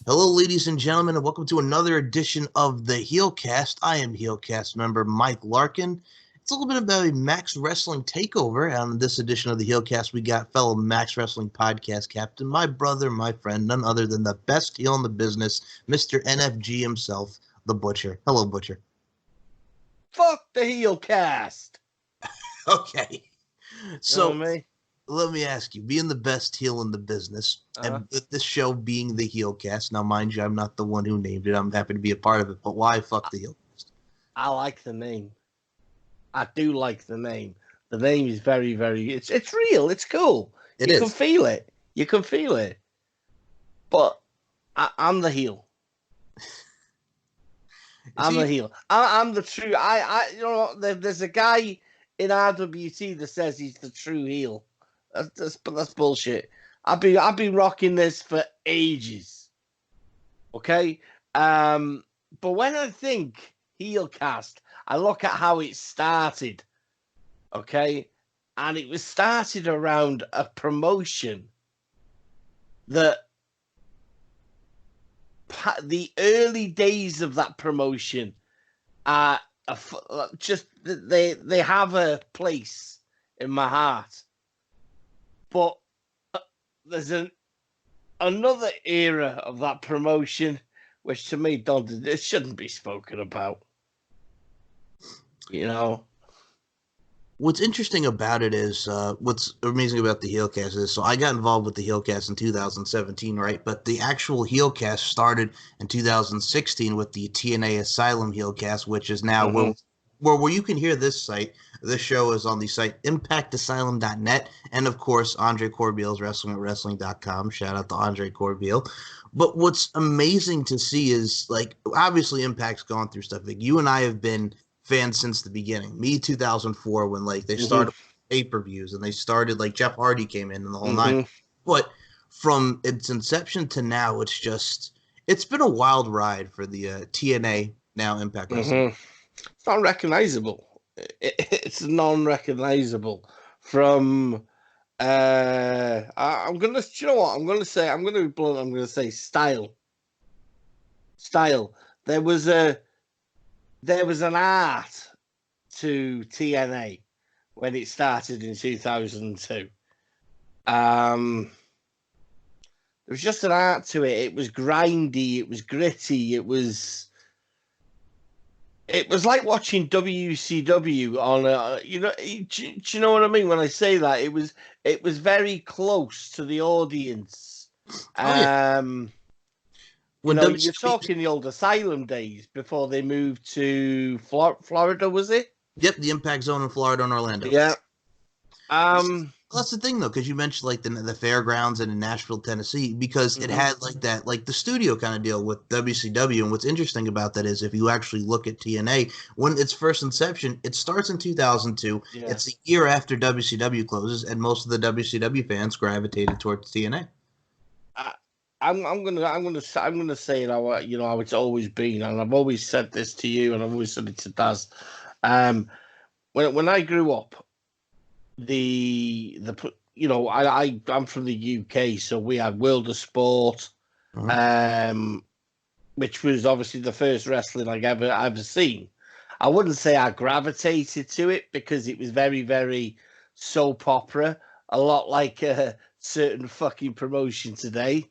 Hello, ladies and gentlemen, and welcome to another edition of the HeelCast. I am HeelCast member Mike Larkin. It's a little bit about a Max Wrestling takeover. On this edition of the HeelCast, we got fellow Max Wrestling podcast captain, my brother, my friend, none other than the best heel in the business, Mr. NFG himself, the Butcher. Hello, Butcher. Fuck the HeelCast. Okay. So, me? let me ask you, being the best heel in the business, and with this show being the HeelCast, now mind you, I'm not the one who named it. I'm happy to be a part of it, but why fuck the HeelCast? I like the name. I do like the name. The name is very, very. It's real. It's cool. You can feel it. You can feel it. But I'm the heel. I'm the heel. I'm the true. You know, there's a guy in RWT that says he's the true heel. That's bullshit. I've been rocking this for ages. Okay, but when I think HeelCast, I look at how it started. Okay, and it was started around a promotion that the early days of that promotion are just they have a place in my heart. But there's another era of that promotion, which to me, it shouldn't be spoken about. You know? What's interesting about it is, what's amazing about the HeelCast is, so I got involved with the HeelCast in 2017, right? But the actual HeelCast started in 2016 with the TNA Asylum HeelCast, which is now where you can hear this site. This show is on the site impactasylum.net, and of course, Andre Corbeil's wrestling@wrestling.com. Shout out to Andre Corbeil. But what's amazing to see is, like, obviously Impact's gone through stuff. Like, you and I have been fans since the beginning. Me, 2004, when like they started pay-per-views and they started, like, Jeff Hardy came in and the whole nine. But from its inception to now, it's been a wild ride for the TNA, now Impact Wrestling. It's not recognizable. It's non-recognizable from. I'm gonna. Do you know what I'm gonna say? I'm gonna be blunt. I'm gonna say style. There was an art to TNA when it started in 2002. There was just an art to it. It was grindy. It was gritty. It was like watching WCW on a, you know, do you know what I mean when I say that? It was very close to the audience. When you're talking the old Asylum days before they moved to Florida, was it? Yep, the Impact Zone in Florida and Orlando. Yeah. That's the thing, though, because you mentioned like the fairgrounds and in Nashville, Tennessee, because it had like that, like the studio kind of deal with WCW. And what's interesting about that is if you actually look at TNA, when its first inception, it starts in 2002. Yeah. It's a year after WCW closes, and most of the WCW fans gravitated towards TNA. I'm gonna say it how it's always been, and I've always said this to you, and I've always said it to Daz. When I grew up, I'm from the UK, so we had World of Sport, which was obviously the first wrestling I've ever seen. I wouldn't say I gravitated to it because it was very, very soap opera, a lot like a certain fucking promotion today.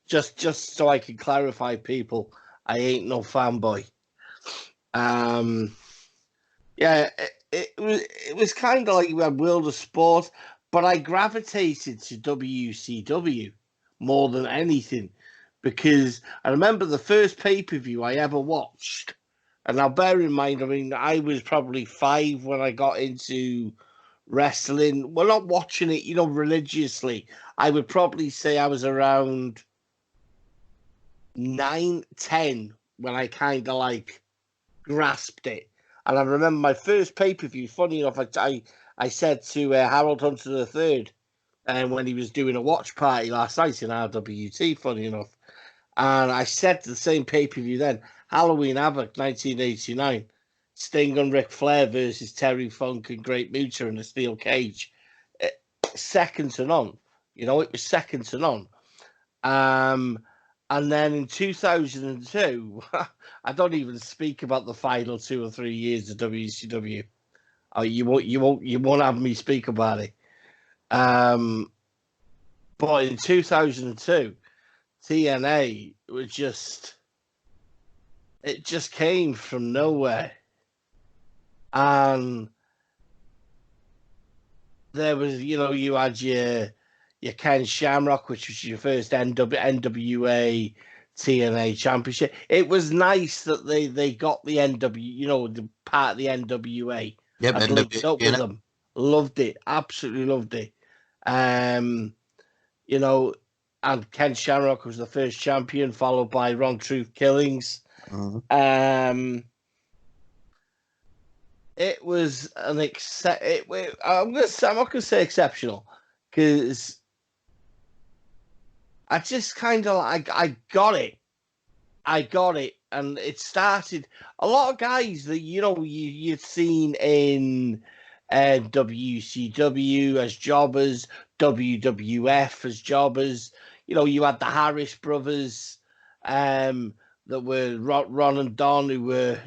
Just so I can clarify, people, I ain't no fanboy. Yeah, it was kind of like we had World of Sport, but I gravitated to WCW more than anything because I remember the first pay-per-view I ever watched, and now bear in mind, I mean, I was probably 5 when I got into wrestling. Well, not watching it, religiously. I would probably say I was around 9, 10 when I kind of like grasped it. And I remember my first pay-per-view, funny enough, I said to Harold Hunter III, and when he was doing a watch party last night in RWT, funny enough, and I said the same pay-per-view then, Halloween Havoc 1989, Sting and Ric Flair versus Terry Funk and Great Muta in a steel cage. Second to none. You know, it was second to none. And then in 2002, I don't even speak about the final 2 or 3 years of WCW. Oh, you won't have me speak about it. But in 2002, TNA was it just came from nowhere, and there was, you had your Ken Shamrock, which was your first NWA TNA championship. It was nice that they got the the part of the NWA. Yep, I'd linked up with them. Loved it. Absolutely loved it. And Ken Shamrock was the first champion, followed by Ron Truth Killings. Mm-hmm. It was I'm not gonna say exceptional, because I just kind of I got it, and it started. A lot of guys that you'd seen in WCW as jobbers, WWF as jobbers. You had the Harris brothers, that were Ron and Don, who were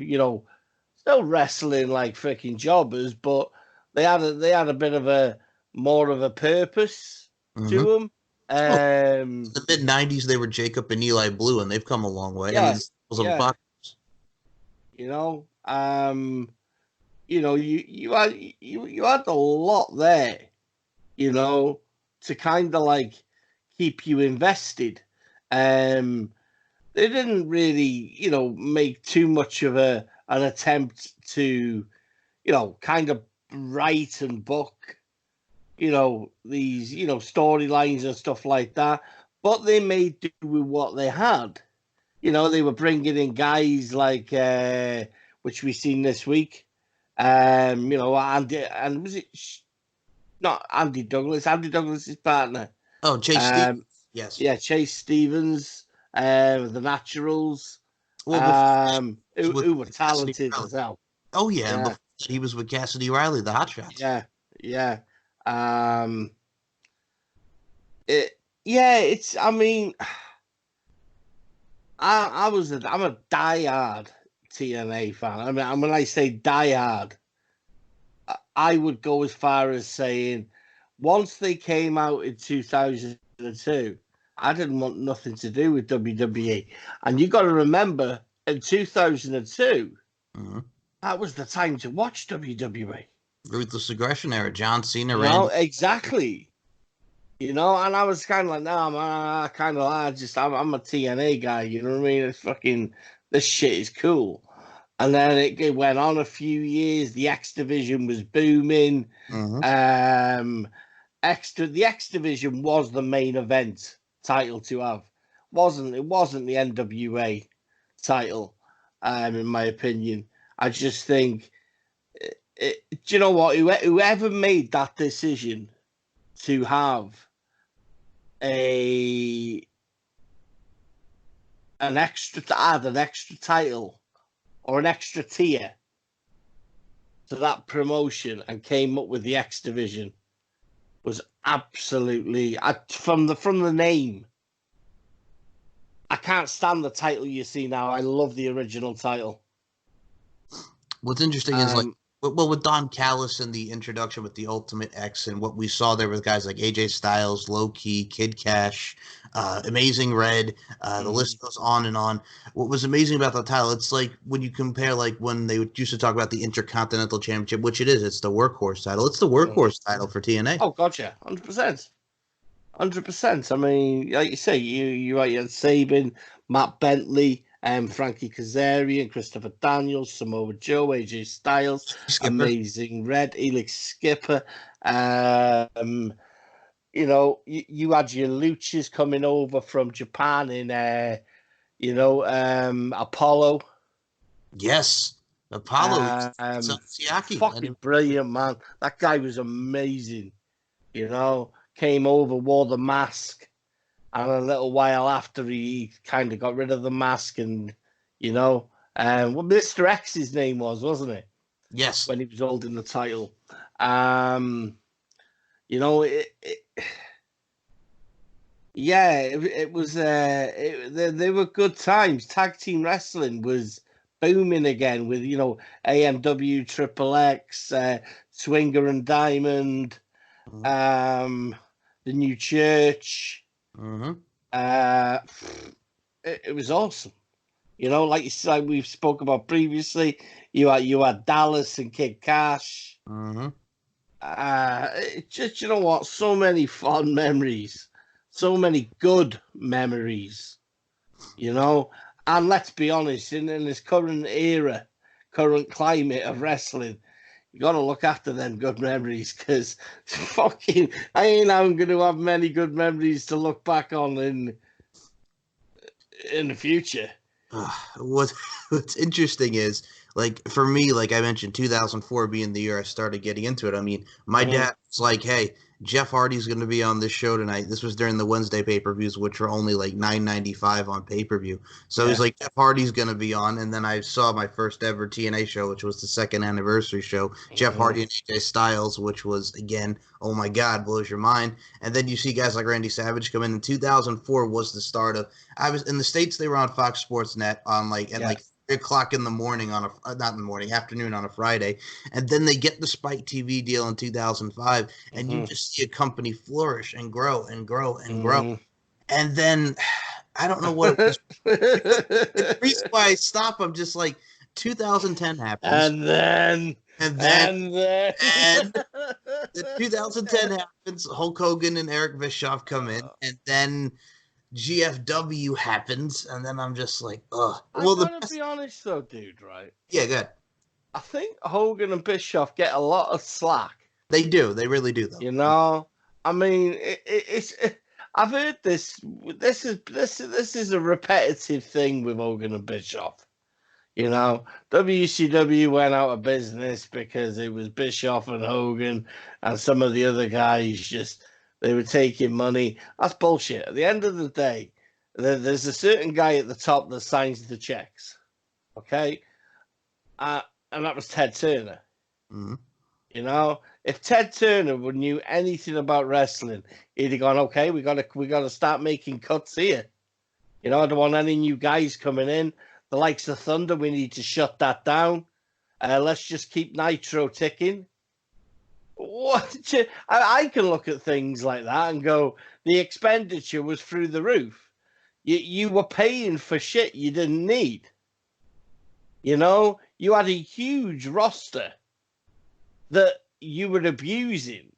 still wrestling like freaking jobbers, but they had a bit of a more of a purpose to them. In the mid '90s, they were Jacob and Eli Blue, and they've come a long way. Yeah, and yeah. You had a lot there, to kind of like keep you invested. They didn't really, make too much of an attempt to, kind of write and book, these, storylines and stuff like that. But they made do with what they had. They were bringing in guys like, which we've seen this week. Andy, and was it not Andy Douglas? Andy Douglas's partner. Oh, Chase Stevens. Yes. Yeah, Chase Stevens. The Naturals. Well, who were talented as hell. Oh yeah, and before that, he was with Cassidy Riley, the Hot Shots. Yeah. It's. I mean, I'm a diehard TNA fan. I mean, when I say diehard, I would go as far as saying once they came out in 2002, I didn't want nothing to do with WWE. And you got to remember, in 2002, that was the time to watch WWE. Ruthless Aggression era, John Cena, Randy. Exactly. And I was kind of like, no, I'm a TNA guy. You know what I mean? It's fucking, this shit is cool. And then it went on a few years. The X Division was booming. The X Division was the main event title to have. It wasn't the NWA title, in my opinion. I just think, do you know what? Whoever made that decision to have an extra title or an extra tier to that promotion and came up with the X Division was absolutely, from the name. I can't stand the title you see now. I love the original title. What's interesting is with Don Callis and the introduction with the Ultimate X and what we saw there with guys like AJ Styles, Low Key, Kid Cash, Amazing Red, the list goes on and on. What was amazing about the title, it's like when you compare like when they used to talk about the Intercontinental Championship, which it is, it's the workhorse title. It's the workhorse title for TNA. Oh, gotcha. 100%. 100%. I mean, like you say, you had Sabin, Matt Bentley, Frankie Kazarian, Christopher Daniels, Samoa Joe, AJ Styles, Amazing Red, Elix Skipper. You had your luchas coming over from Japan in, Apollo. Yes, Apollo. Fucking brilliant, man. That guy was amazing. Came over, wore the mask. And a little while after, he kind of got rid of the mask, and what Mr. X's name wasn't it? Yes. When he was holding the title. Yeah, it was. They were good times. Tag team wrestling was booming again with AMW, Triple X, Swinger and Diamond, Mm-hmm. um, the New Church. Mm-hmm. Uh, it was awesome. Like you said, we've spoke about previously. You had Dallas and Kid Cash. Mm-hmm. It just, you know what? So many fond memories, so many good memories. And let's be honest, in this current era, current climate of wrestling, you got to look after them good memories because fucking, I ain't going to have many good memories to look back on in the future. What what's interesting is, like, for me, like I mentioned, 2004 being the year I started getting into it. I mean, my Mhm. dad was like, "Hey, Jeff Hardy's going to be on this show tonight." This was during the Wednesday pay-per-views, which were only like 9.95 on pay-per-view. So he's Yeah. like, "Jeff Hardy's going to be on," and then I saw my first ever TNA show, which was the second anniversary show, Jeff Mhm. Hardy and AJ Styles, which was, again, oh my God, blows your mind. And then you see guys like Randy Savage come in. And 2004 was the start of. I was in the States. They were on Fox Sports Net on like at Yeah. like 3 o'clock in the morning on a not in the morning, afternoon on a Friday, and then they get the Spike TV deal in 2005, and you Mhm. just see a company flourish and grow and grow and grow, Mhm. and then I don't know what it was. The reason why I stop, I'm just like 2010 happens, and then, and then and then. and the 2010 happens. Hulk Hogan and Eric Bischoff come in, and then GFW happens, and then I'm just like, ugh. I Well, the gotta best, be honest though, dude, right? yeah, good. I think Hogan and Bischoff get a lot of slack. They do. They really do, though. You know, I mean, I've heard this. This is a repetitive thing with Hogan and Bischoff. WCW went out of business because it was Bischoff and Hogan, and some of the other guys just they were taking money. That's bullshit. At the end of the day, there's a certain guy at the top that signs the checks. Okay, uh, and that was Ted Turner. Mm-hmm. If Ted Turner would knew anything about wrestling, he'd have gone, okay, we gotta start making cuts here. I don't want any new guys coming in. The likes of Thunder, we need to shut that down. Let's just keep Nitro ticking. What? I can look at things like that and go, the expenditure was through the roof. You were paying for shit you didn't need. You had a huge roster that you were abusing.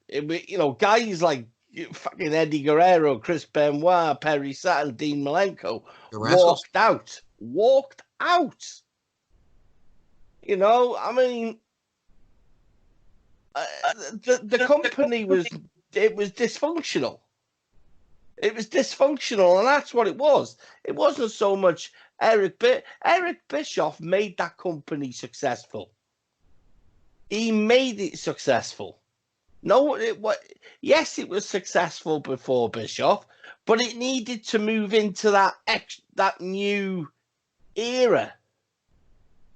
Guys like fucking Eddie Guerrero, Chris Benoit, Perry Saturn, Dean Malenko The Rascals. walked out. Walked out. I mean, uh, the company was dysfunctional. It was dysfunctional, and that's what it was. It wasn't so much Eric Bischoff made that company successful. He made it successful. No, yes, it was successful before Bischoff, but it needed to move into that new era.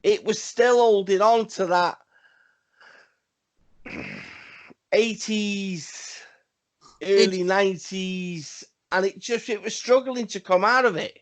It was still holding on to that 80s, It, early 90s, and it was struggling to come out of it.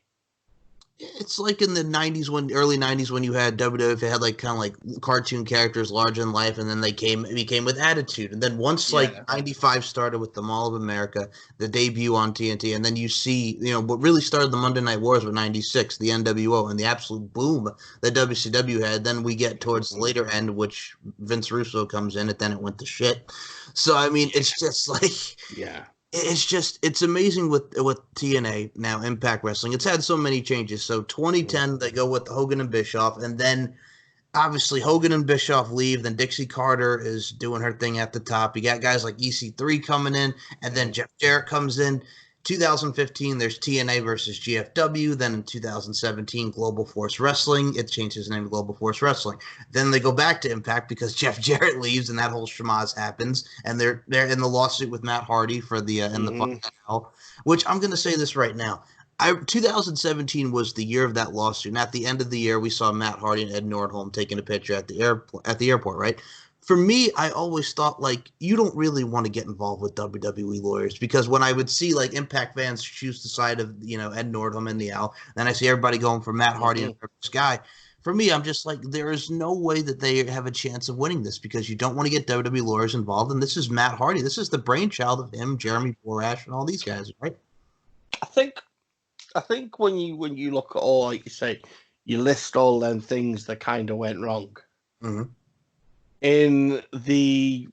it's like in the 90s, early 90s, when you had WWF, it had like kind of like cartoon characters larger than life, and then became with Attitude. And then once like Yeah. 95 started with the Mall of America, the debut on TNT, and then you see, what really started the Monday Night Wars with 96, the NWO, and the absolute boom that WCW had. Then we get towards the later end, which Vince Russo comes in, and then it went to shit. So, I mean, it's just like, Yeah. it's amazing with TNA now, Impact Wrestling. It's had so many changes. So 2010 they go with Hogan and Bischoff, and then obviously Hogan and Bischoff leave. Then Dixie Carter is doing her thing at the top. You got guys like EC3 coming in, and then Jeff Jarrett comes in. 2015, there's TNA versus GFW. Then in 2017, Global Force Wrestling. It changes the name to Global Force Wrestling. Then they go back to Impact because Jeff Jarrett leaves, and that whole schmaz happens. And they're in the lawsuit with Matt Hardy for the in the final. Which I'm going to say this right now. 2017 was the year of that lawsuit. And at the end of the year, we saw Matt Hardy and Ed Nordholm taking a picture at the airport. Right. for me, I always thought like you don't really want to get involved with WWE lawyers because when I would see like Impact fans choose the side of Ed Nordholm and the Al, then I see everybody going for Matt Hardy and this guy. For me, I'm just like there is no way that they have a chance of winning this because you don't want to get WWE lawyers involved. And this is Matt Hardy. This is the brainchild of him, Jeremy Borash, and all these guys, right? I think when you look at all, like you say, you list all them things that kind of went wrong. Mm-hmm. In the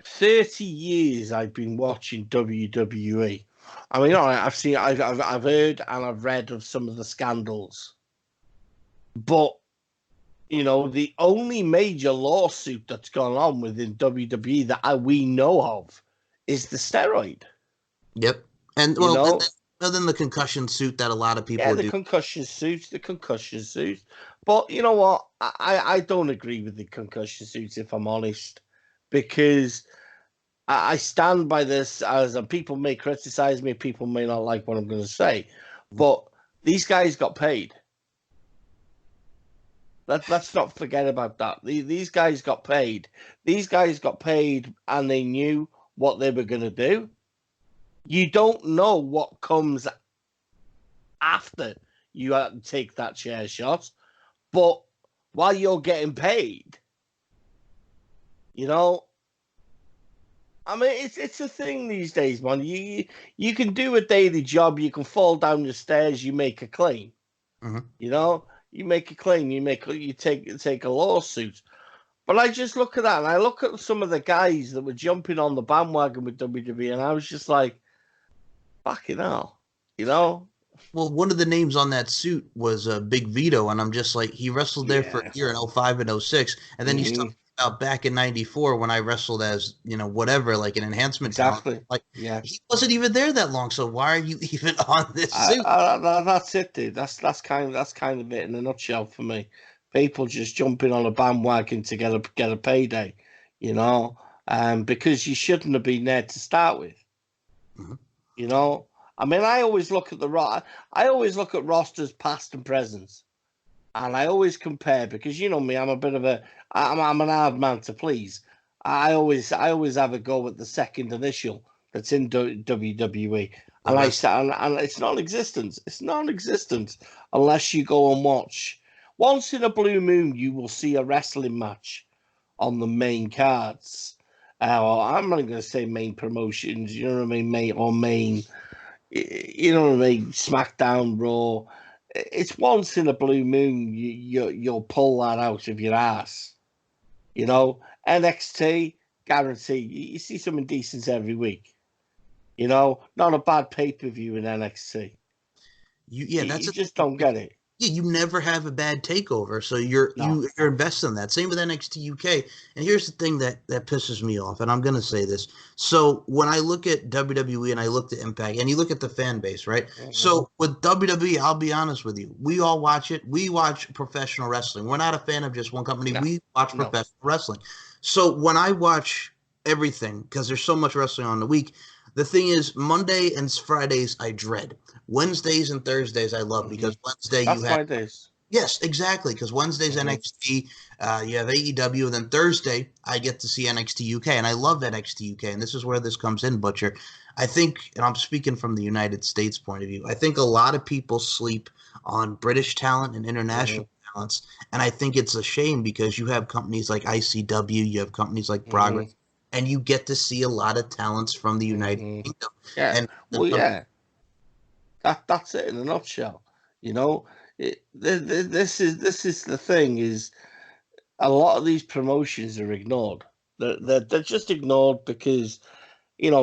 30 years I've been watching WWE, I mean, I've heard and I've read of some of the scandals, but the only major lawsuit that's gone on within WWE that we know of is the steroid. Yep, and other than the concussion suit that a lot of people the concussion suits. But you know what? I don't agree with the concussion suits, if I'm honest, because I stand by this. As people may criticize me, people may not like what I'm going to say, but these guys got paid. Let's not forget about that. These guys got paid. These guys got paid, and they knew what they were going to do. You don't know what comes after you take that chair shot, but while you're getting paid, I mean, it's a thing these days, man. You can do a daily job, you can fall down the stairs, you make a claim. Mm-hmm. You make a claim, you take a lawsuit. But I just look at that, and I look at some of the guys that were jumping on the bandwagon with WWE, and I was just like, fucking hell, Well, one of the names on that suit was Big Vito, and I'm just like, he wrestled there for a year in 05 and 06, and then he's talking about back in 94 when I wrestled as, whatever, like an enhancement talent. Like, he wasn't even there that long, so why are you even on this suit? That's it, dude. That's kind of it in a nutshell for me. People just jumping on a bandwagon to get a payday, because you shouldn't have been there to start with. Mm-hmm. I mean, I always look at rosters past and present, and I always compare because you know me, I'm an hard man to please. I always have a go at the second initial that's in WWE, and it's non-existent. It's non-existent unless you go and watch. Once in a blue moon, you will see a wrestling match on the main cards. I'm not going to say main promotions. You know what I mean, main. You know what I mean? SmackDown, Raw. It's once in a blue moon you'll pull that out of your ass. NXT, guarantee. You see something decent every week. Not a bad pay-per-view in NXT. You just don't get it. Yeah, you never have a bad takeover, so you're invested in that. Same with NXT UK. And here's the thing that pisses me off, and I'm gonna say this. So when I look at WWE and I look at Impact, and you look at the fan base, right? Mm-hmm. So with WWE, I'll be honest with you, we all watch it. We watch professional wrestling. We're not a fan of just one company. No. We watch professional wrestling. So when I watch everything, because there's so much wrestling on the week, the thing is, Monday and Fridays I dread. Wednesdays and Thursdays I love because Wednesday you have Fridays. Yes, exactly. Because Wednesday's NXT, you have AEW, and then Thursday I get to see NXT UK, and I love NXT UK. And this is where this comes in, Butcher. I think, and I'm speaking from the United States point of view, I think a lot of people sleep on British talent and international talents, and I think it's a shame because you have companies like ICW, you have companies like Progress. And you get to see a lot of talents from the United Kingdom. Yeah. That's it in a nutshell. This is the thing is a lot of these promotions are ignored. They're just ignored because, and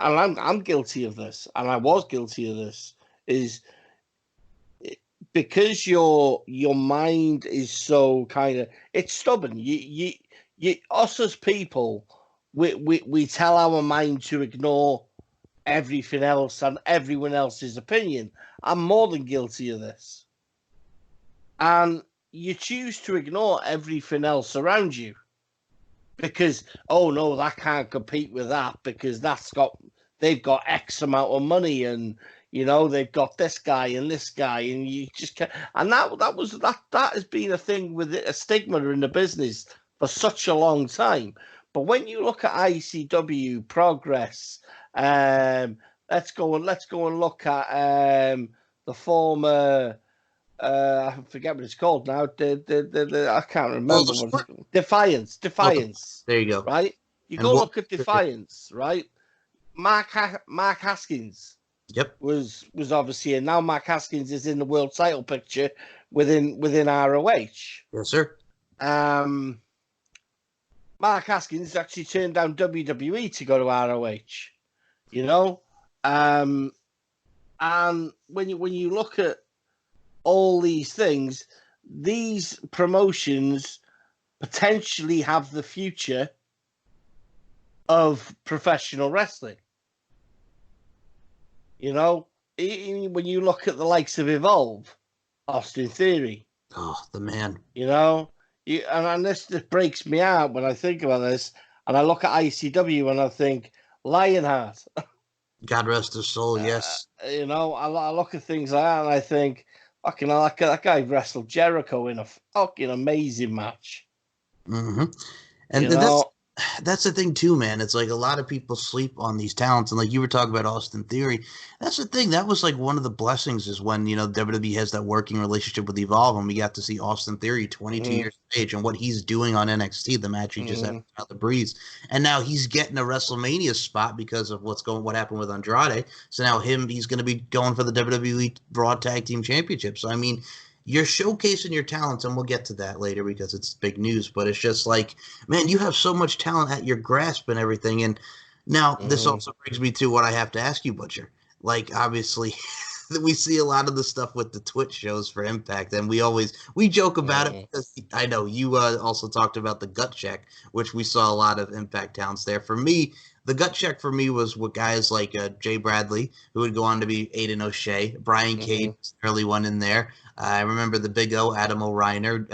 I'm guilty of this, and I was guilty of this, is because your mind is so kind of, it's stubborn. Us as people, we tell our mind to ignore everything else and everyone else's opinion. I'm more than guilty of this. And you choose to ignore everything else around you because, oh no, that can't compete with that because they've got X amount of money and, they've got this guy and you just can't. And that has been a thing with a stigma in the business for such a long time. But when you look at ICW Progress, let's go and look at the former. I forget what it's called now. I can't remember what it's called. Defiance. Okay. There you go. Right? You go look at Defiance, right? Mark Haskins. Yep. Was obviously, and now Mark Haskins is in the world title picture within ROH. Yes, sir. Mark Haskins actually turned down WWE to go to ROH. You know, and when you look at all these things, these promotions potentially have the future of professional wrestling. You know, when you look at the likes of Evolve, Austin Theory. Oh, the man. You know, and this just breaks me out when I think about this. And I look at ICW and I think Lionheart. God rest his soul, yes. You know, I look at things like that and I think, fucking hell, that guy wrestled Jericho in a fucking amazing match. Mm-hmm. And that's the thing too, man. It's like a lot of people sleep on these talents, and like you were talking about Austin Theory, that's the thing. That was like one of the blessings is when WWE has that working relationship with Evolve, and we got to see Austin Theory 22 years of age and what he's doing on NXT, the match he just had out the breeze, and now he's getting a WrestleMania spot because of what happened with Andrade. So now he's going to be going for the WWE Raw Tag Team Championship. So I mean, you're showcasing your talents, and we'll get to that later because it's big news, but it's just like, man, you have so much talent at your grasp and everything. And now this also brings me to what I have to ask you, Butcher. Like, obviously, we see a lot of the stuff with the Twitch shows for Impact, and we joke about it because I know you also talked about the gut check, which we saw a lot of Impact talents there. For me, the gut check for me was with guys like Jay Bradley, who would go on to be Aiden O'Shea, Brian Cage, early one in there. I remember the Big O, Adam O'Reiner,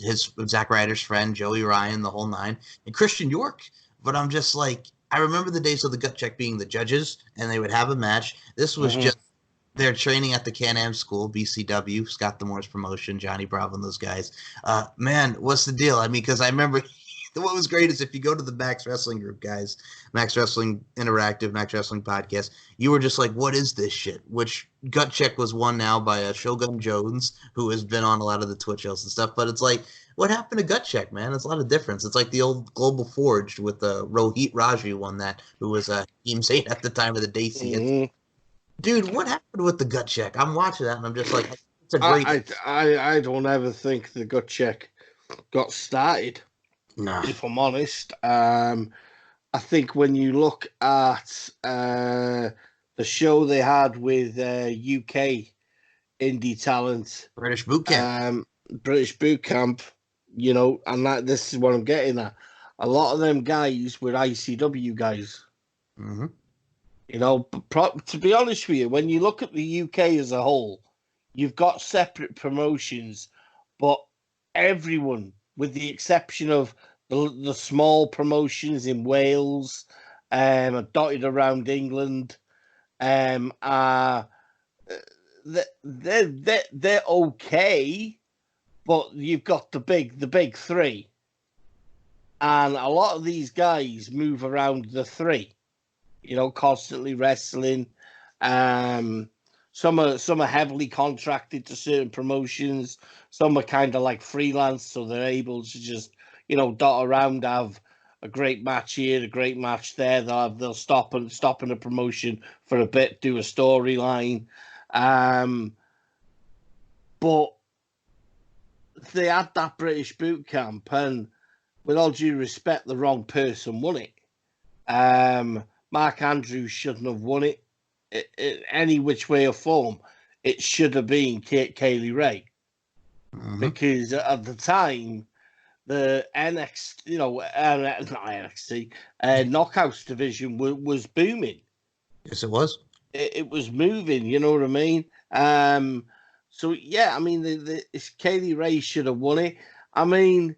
his Zack Ryder's friend, Joey Ryan, the whole nine, and Christian York. But I'm just like, I remember the days of the gut check being the judges, and they would have a match. This was just their training at the Can-Am school, BCW, Scott D'Amore's promotion, Johnny Bravo and those guys. Man, what's the deal? I mean, because I remember what was great is if you go to the Max Wrestling group, guys, Max Wrestling Interactive, Max Wrestling Podcast, you were just like, what is this shit? Which gut check was won now by Shogun Jones, who has been on a lot of the Twitch shows and stuff. But it's like, what happened to gut check, man? It's a lot of difference. It's like the old Global Forged with Rohit Raji won that, who was Team Saint at the time of the Daisy. Dude, what happened with the gut check? I'm watching that and I'm just like, it's a great. I don't ever think the gut check got started. No. If I'm honest, I think when you look at the show they had with UK indie talent, British Boot Camp, you know, and this is what I'm getting at. A lot of them guys were ICW guys. You know, to be honest with you, when you look at the UK as a whole, you've got separate promotions, but everyone, with the exception of the small promotions in Wales, dotted around England, are they're okay, but you've got the big three, and a lot of these guys move around the three, you know, constantly wrestling. Some are heavily contracted to certain promotions. Some are kind of like freelance, so they're able to just, you know, dot around, have a great match here, a great match there. They'll stop in a promotion for a bit, do a storyline. But they had that British boot camp, and with all due respect, the wrong person won it. Mark Andrews shouldn't have won it in any which way or form. It should have been Kaylee Ray, because at the time, the NXT, you know, not NXT, Knockouts division was booming. Yes, it was. It was moving, you know what I mean? So, yeah, I mean, Kaylee Ray should have won it. I mean,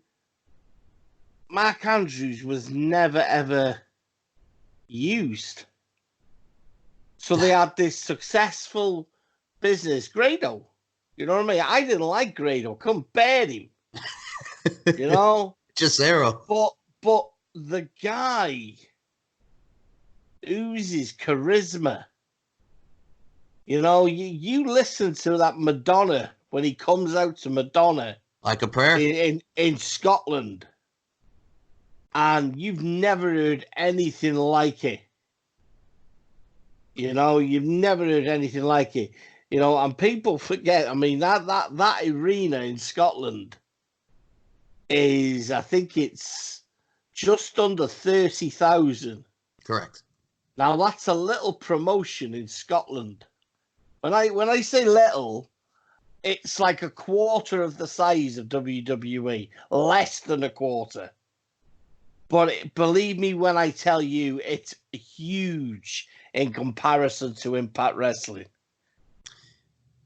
Mark Andrews was never, ever used. So they had this successful business, Grado. You know what I mean? I didn't like Grado. Couldn't bear him. You know? Cesaro. But the guy oozes charisma. You know, you listen to that Madonna when he comes out to Madonna Like a prayer. in Scotland, and you've never heard anything like it. You know, you've never heard anything like it. You know, and people forget. I mean, that arena in Scotland is, I think it's just under 30,000. Correct. Now that's a little promotion in Scotland. When I say little, it's like a quarter of the size of WWE, less than a quarter. But believe me when I tell you, it's huge in comparison to Impact Wrestling.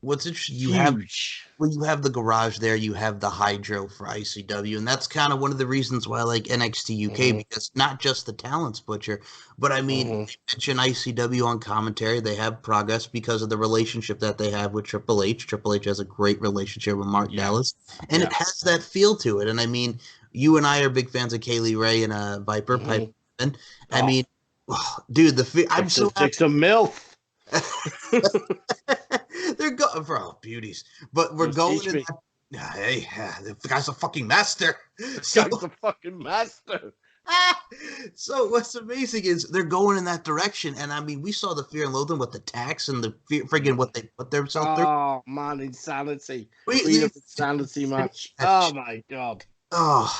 What's interesting, Huge. when you have the garage there, you have the hydro for ICW, and that's kind of one of the reasons why I like NXT UK, because not just the talents butcher, but I mean, you mention ICW on commentary, they have progress because of the relationship that they have with Triple H. Triple H has a great relationship with Mark Dallas, and it has that feel to it. And I mean, you and I are big fans of Kaylee Ray and Viper Pipe. And I mean, dude, I'm so happy. It's a MILF. They're going for all beauties, but we're going in that. Hey, the guy's a fucking master. Guy's a fucking master. So what's amazing is they're going in that direction, and I mean, we saw the Fear and Loathing with the tax and the friggin' what they put themselves through. Oh man, insanity! Insanity match. Oh my god. Oh,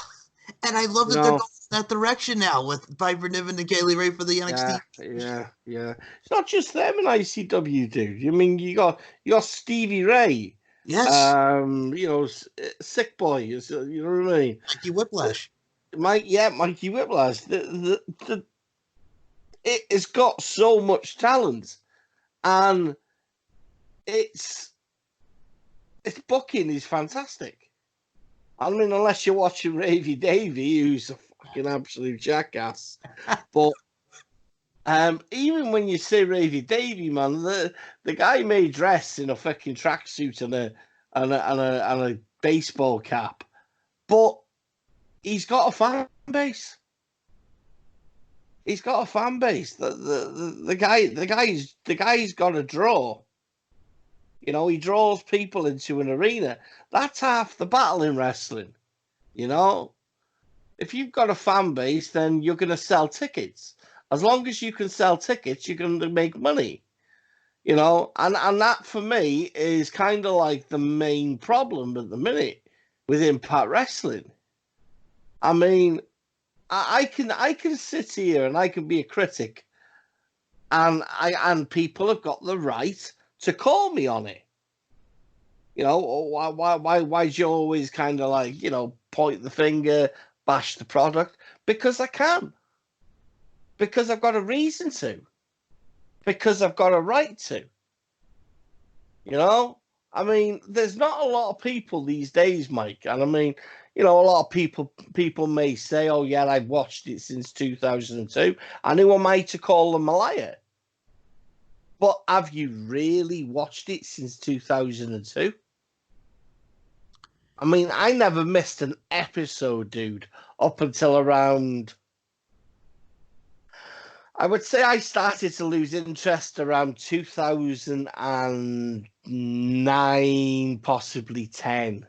and I love that they're going in that direction now with Piper Niven and Kaylee Ray for the NXT. Yeah. It's not just them in ICW, dude. I mean, you got Stevie Ray. Yes. You know, Sick Boy. You know what I mean? Mikey Whiplash. Mikey Whiplash. It's got so much talent, and its booking is fantastic. I mean, unless you're watching Ravy Davy, who's a fucking absolute jackass. But even when you say Ravy Davy, man, the guy may dress in a fucking tracksuit and a baseball cap, but he's got a fan base. He's got a fan base. The guy's got a draw. You know, he draws people into an arena. That's half the battle in wrestling. You know, if you've got a fan base, then you're going to sell tickets. As long as you can sell tickets, you're going to make money. You know, and that for me is kind of like the main problem at the minute with Impact Wrestling. I mean, I can sit here and I can be a critic, and people have got the right to call me on it. You know, why do you always kind of like, you know, point the finger, bash the product? Because I can. Because I've got a reason to. Because I've got a right to. You know? I mean, there's not a lot of people these days, Mike. And I mean, you know, a lot of people may say, oh, yeah, I've watched it since 2002. And who am I to call them a liar? But have you really watched it since 2002? I mean, I never missed an episode, dude, up until around... I would say I started to lose interest around 2009, possibly 10.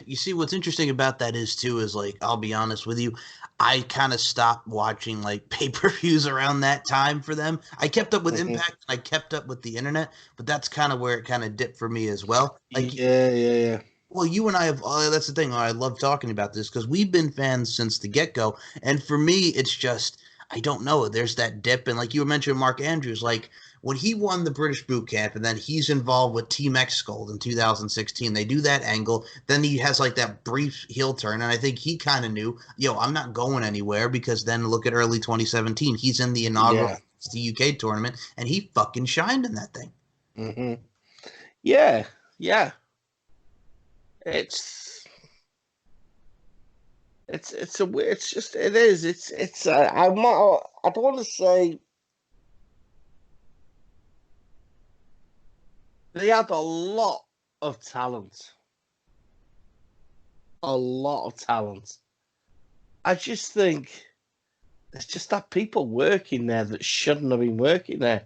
You see, what's interesting about that is like, I'll be honest with you, I kind of stopped watching like pay-per-views around that time for them. I kept up with Impact, and I kept up with the internet, but that's kind of where it kind of dipped for me as well. Like, yeah. Well, you and I have, that's the thing. I love talking about this because we've been fans since the get-go. And for me, it's just, I don't know. There's that dip. And like you mentioned, Mark Andrews, like when he won the British boot camp and then he's involved with Team X Gold in 2016, they do that angle. Then he has like that brief heel turn. And I think he kind of knew, I'm not going anywhere, because then look at early 2017. He's in the inaugural UK tournament and he fucking shined in that thing. Mm-hmm. Yeah. It's I don't want to say they had a lot of talent. a lot of talent. I just think there's just that people working there that shouldn't have been working there.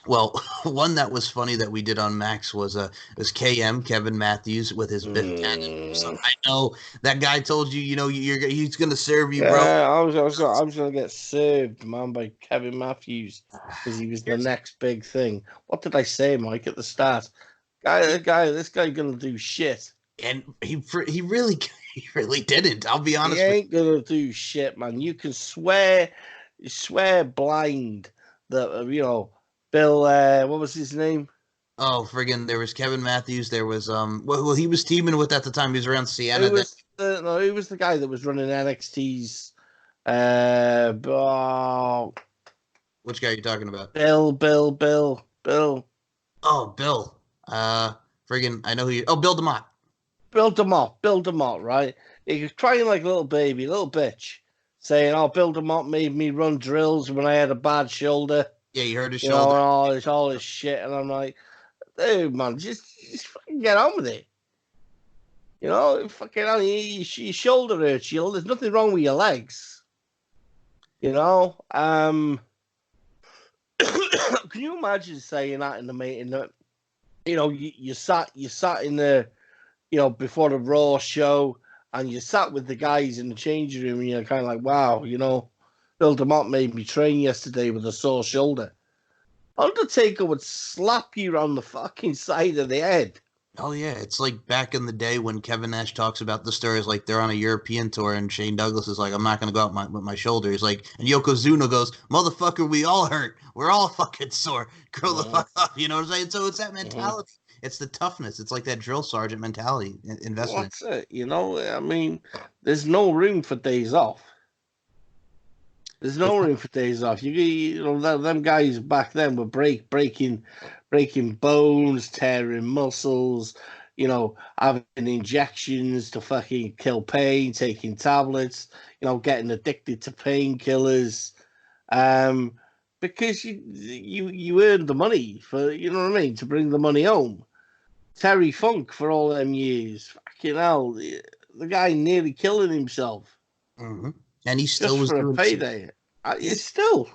Well, one that was funny that we did on Max was KM Kevin Matthews with his Biff Tannen. So I know that guy told you, he's gonna serve you, bro. Yeah, I was gonna get served, man, by Kevin Matthews because he was the next big thing. What did I say, Mike, at the start? This guy gonna do shit. And he really didn't. I'll be honest. He ain't gonna do shit, man. You can swear blind that Bill. What was his name? Oh, friggin'! There was Kevin Matthews. There was well, he was teaming with at the time. He was around Sienna. He was the guy that was running NXT's. Which guy are you talking about? Bill. Oh, Bill. Friggin'! I know who you. Oh, Bill DeMott. Bill DeMott, right? He was crying like a little baby, little bitch, saying, "Oh, Bill DeMott made me run drills when I had a bad shoulder." Yeah, you heard his shoulder. And all this shit, and I'm like, dude, man, just fucking get on with it. Fucking on, your shoulder hurts. There's nothing wrong with your legs. Can you imagine saying that in the meeting? That you sat in the, before the Raw show, and you sat with the guys in the changing room, and you're kind of like, wow, Bill DeMott made me train yesterday with a sore shoulder. Undertaker would slap you on the fucking side of the head. Oh, yeah. It's like back in the day when Kevin Nash talks about the stories, like they're on a European tour and Shane Douglas is like, I'm not going to go out with my shoulder. He's like, and Yokozuna goes, motherfucker, we all hurt. We're all fucking sore. Grow the fuck up. You know what I'm saying? So it's that mentality. It's the toughness. It's like that drill sergeant mentality investment. That's it. I mean, there's no room for days off. There's no room for days off. Them guys back then were breaking bones, tearing muscles, having injections to fucking kill pain, taking tablets, getting addicted to painkillers, because you earned the money for, to bring the money home. Terry Funk for all them years, fucking hell, the guy nearly killing himself. Mm-hmm. And he still was doing a payday. And he still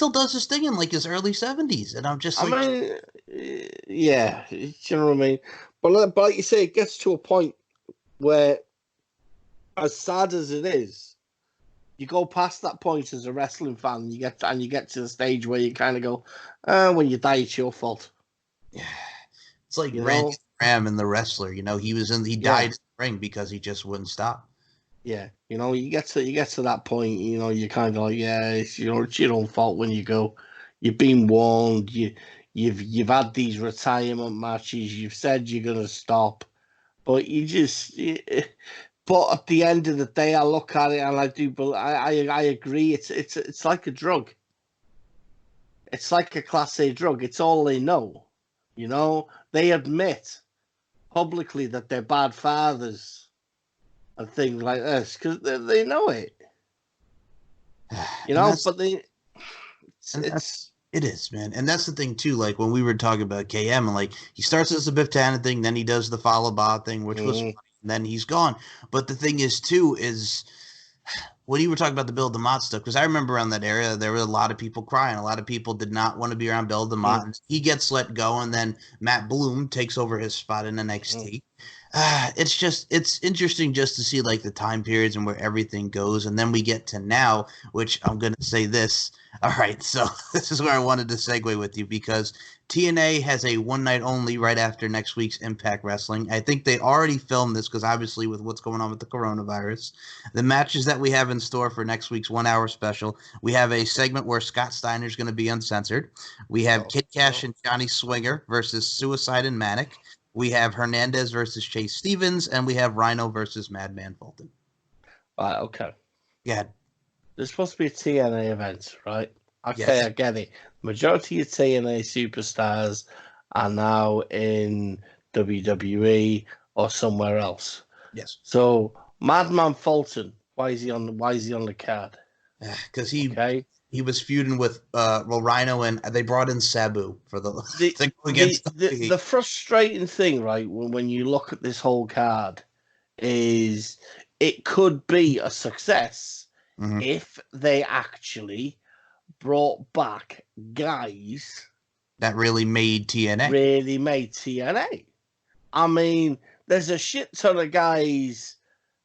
does his thing in like his early 70s, and I'm just like, yeah, you know what I mean. But like you say, it gets to a point where, as sad as it is, you go past that point as a wrestling fan. You get to the stage where you kind of go, when you die, it's your fault. Yeah, it's like Randy Ram in The Wrestler. He died in the ring because he just wouldn't stop. Yeah, you get to that point, you're kind of like, yeah, it's your own fault when you go. You've been warned. You've had these retirement matches. You've said you're gonna stop, but but at the end of the day, I look at it and I do, but I agree. It's like a drug. It's like a Class A drug. It's all they know. They admit publicly that they're bad fathers and things like this because they know it, but it is, man. And that's the thing too, like when we were talking about KM, and like he starts as the Biff Tannen thing, then he does the follow Bob thing, which was funny, and then he's gone. But the thing is too is when you were talking about the Bill DeMott stuff, because I remember around that area there were a lot of people crying. A lot of people did not want to be around Bill DeMott. He gets let go, and then Matt Bloom takes over his spot in NXT. It's interesting just to see like the time periods and where everything goes. And then we get to now, which I'm going to say this. All right. So this is where I wanted to segue with you because TNA has a one night only right after next week's Impact Wrestling. I think they already filmed this because obviously with what's going on with the coronavirus, the matches that we have in store for next week's 1 hour special, we have a segment where Scott Steiner is going to be uncensored. We have Kid Cash and Johnny Swinger versus Suicide and Manic. We have Hernandez versus Chase Stevens, and we have Rhino versus Madman Fulton. Right, okay. Yeah. There's supposed to be a TNA event, right? Okay, yes. I get it. Majority of TNA superstars are now in WWE or somewhere else. Yes. So Madman Fulton, why is he on the card? Because he was feuding with Rhino, and they brought in Sabu for the frustrating thing, right? When you look at this whole card, is it could be a success Mhm. if they actually brought back guys That really made TNA. really made TNA. I mean, there's a shit ton of guys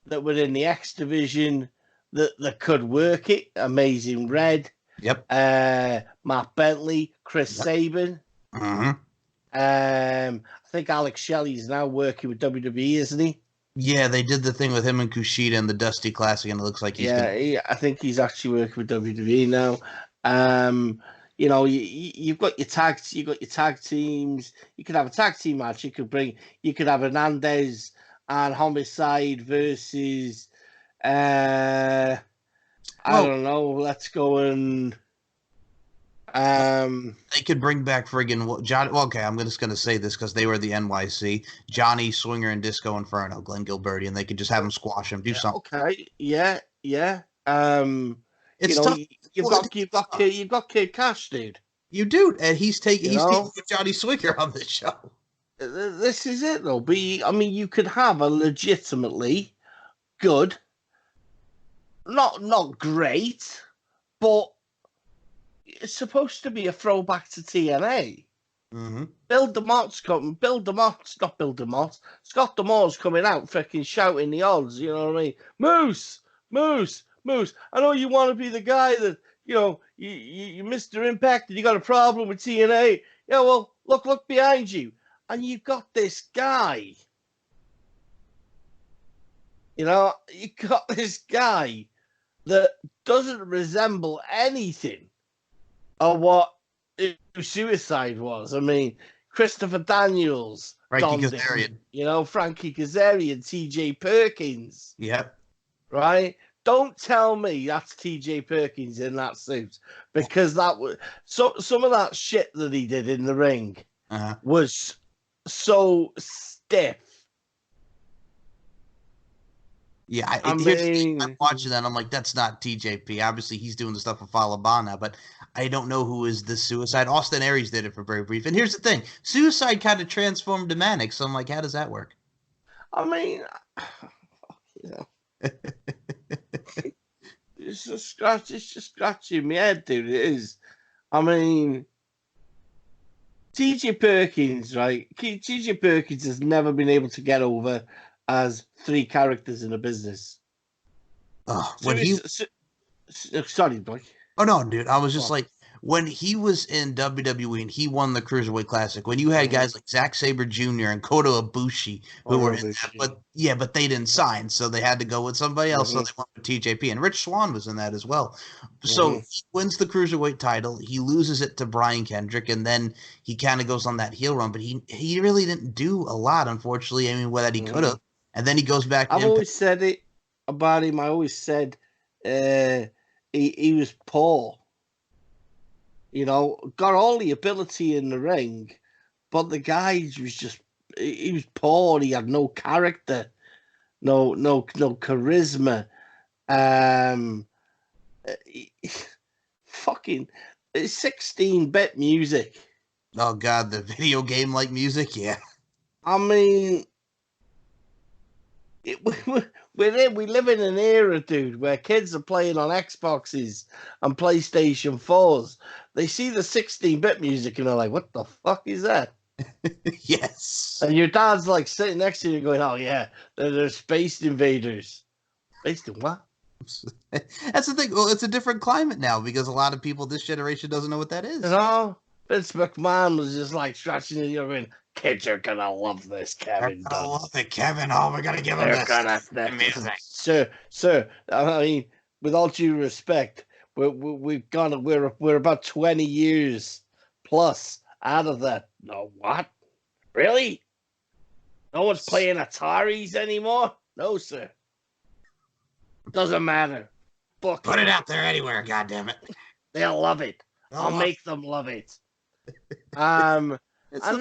that were in the X division that could work it. Amazing Red, Yep. Matt Bentley, Chris Yep. Sabin. Mm-hmm. I think Alex Shelley's now working with WWE, isn't he? Yeah, they did the thing with him and Kushida and the Dusty Classic, and it looks like he's I think he's actually working with WWE now. You know, you've got your tag teams. You could have a tag team match. You could have Hernandez and Homicide versus I don't know. Let's go and they could bring back friggin' John. Well, okay, I'm just gonna say this because they were the NYC, Johnny Swinger and Disco Inferno, Glenn Gilberti, and they could just have him squash him, do something. Okay, yeah. It's you know, tough. You've got Kid Cash, dude. You do, and he's taking Johnny Swinger on this show. This is it, though. I mean, you could have a legitimately good, not great, but it's supposed to be a throwback to TNA. Mm-hmm. Scott D'Amore's coming out, freaking shouting the odds. You know what I mean? Moose. I know you want to be the guy that you Mr. Impact and you got a problem with TNA. Yeah, well, look behind you, and you've got this guy. You got this guy that doesn't resemble anything of what Suicide was. I mean, Christopher Daniels, Frankie Kazarian. Frankie Kazarian, TJ Perkins. Yep. Right? Don't tell me that's TJ Perkins in that suit, because that was some of that shit that he did in the ring was so stiff. Yeah, I'm watching that. And I'm like, that's not TJP. Obviously, he's doing the stuff for Falabana, but I don't know who is the Suicide. Austin Aries did it for very brief. And here's the thing: Suicide kind of transformed to Manic. So I'm like, how does that work? I mean, it's just scratching my head, dude. It is. I mean, TJ Perkins, right? TJ Perkins has never been able to get over as three characters in a business. Oh, sorry, Blake. Oh no, dude. I was just like, when he was in WWE and he won the Cruiserweight Classic, when you had guys like Zack Sabre Jr. and Kota Ibushi who were in that, but they didn't sign, so they had to go with somebody else. So they went with TJP, and Rich Swann was in that as well. So he wins the Cruiserweight title, he loses it to Brian Kendrick, and then he kind of goes on that heel run, but he really didn't do a lot, unfortunately. I mean, that he could have. And then he goes back. I've always said it about him. I always said he was poor. Got all the ability in the ring, but the guy he was poor. He had no character, no charisma. Fucking 16-bit music. Oh God, the video game like music, yeah. I mean, we live in an era, dude, where kids are playing on Xboxes and PlayStation 4s. They see the 16-bit music and they're like, what the fuck is that? Yes. And your dad's like sitting next to you going, oh yeah, they're Space Invaders. Space in what? That's the thing. Well, it's a different climate now because a lot of people this generation doesn't know what that is. Vince McMahon was just like stretching it, in. Kids are gonna love this, Kevin. I love it, Kevin. Oh, we're gonna give them this. Sir. I mean, with all due respect, we're about 20 years plus out of that. No, what? Really? No one's playing Ataris anymore? No, sir. Doesn't matter. Put it out there anywhere. God damn it. They'll love it. I'll make them love it. And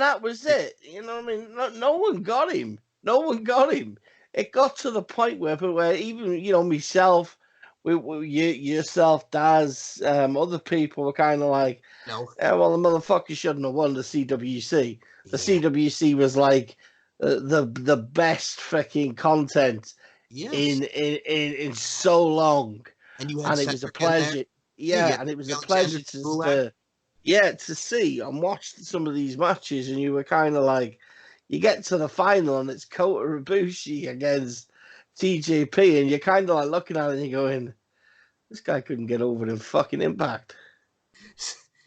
that was it. You know what I mean? No one got him. It got to the point where even, myself, yourself, Daz, other people were kind of like, no. Well, the motherfucker shouldn't have won the CWC. The CWC was like, the best freaking content Yes. in so long, And you had and it was a Cedric in there. pleasure. Yeah, you Yeah, had and it was a Alexander pleasure Gulak. to see and watch some of these matches, and you were kind of like, you get to the final and it's Kota Ibushi against TJP, and you're kind of like looking at it and you're going, this guy couldn't get over in fucking Impact.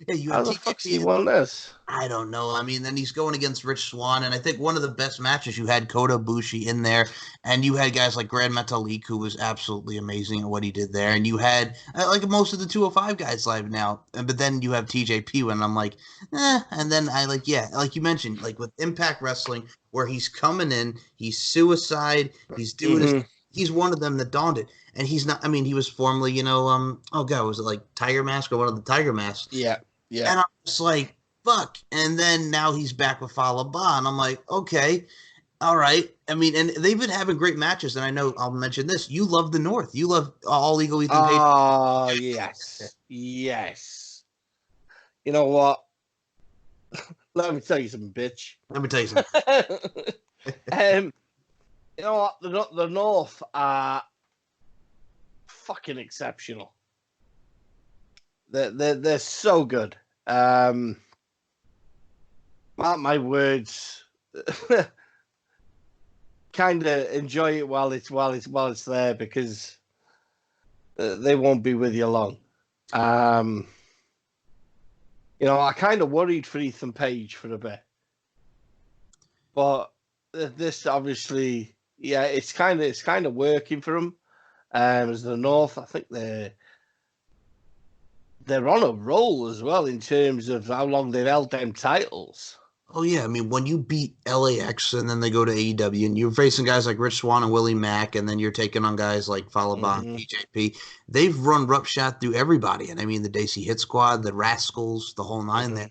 Yeah, you How had the fuck's TJP he in. won this? I don't know. I mean, then he's going against Rich Swann, and I think one of the best matches you had Kota Ibushi in there, and you had guys like Grand Metalik, who was absolutely amazing at what he did there, and you had like most of the 205 guys live now, but then you have TJP, when I'm like, and then I like, yeah, like you mentioned, like with Impact Wrestling, where he's coming in, he's suicide, he's doing his, he's one of them that donned it, and he's not. I mean, he was formerly, oh god, was it like Tiger Mask or one of the Tiger Masks? Yeah, yeah. And I'm just like, fuck. And then now he's back with Falaba, and I'm like, okay, all right. I mean, and they've been having great matches, and I know I'll mention this. You love the North. You love All Eagle Ethan Page. Oh, yes. Yes. You know what? Let me tell you something, bitch. Let me tell you something. You know what? The North are fucking exceptional. They're so good. Mark my words. Kind of enjoy it while it's there, because they won't be with you long. I kind of worried for Ethan Page for a bit, but this obviously, yeah, it's kind of working for him. As the North, I think they're on a roll as well in terms of how long they've held them titles. Oh yeah, I mean, when you beat LAX and then they go to AEW, and you're facing guys like Rich Swann and Willie Mack, and then you're taking on guys like Falaba and TJP, they've run roughshod through everybody. And I mean, the Daisy Hit Squad, the Rascals, the whole nine there.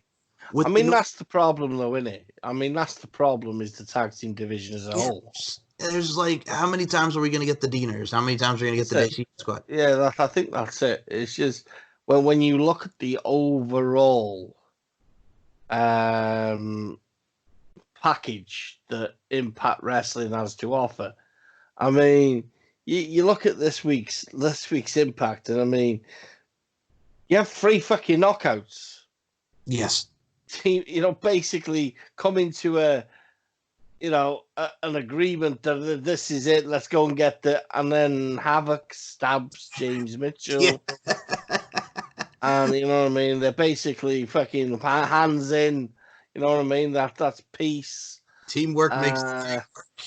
I mean, that's the problem, though, isn't it? I mean, that's the problem, is the tag team division as a whole. There's like, how many times are we going to get the Deaners? How many times are we going to get the Daisy Squad? Yeah, I think that's it. It's just, when you look at the overall package that Impact Wrestling has to offer, I mean, you look at this week's Impact, and I mean, you have 3 fucking knockouts. Yes. Basically coming to an agreement that this is it, let's go and get and then Havoc stabs James Mitchell. Yeah. And you know what I mean, they're basically fucking hands in, you know what I mean, that's peace. Teamwork makes the dream work.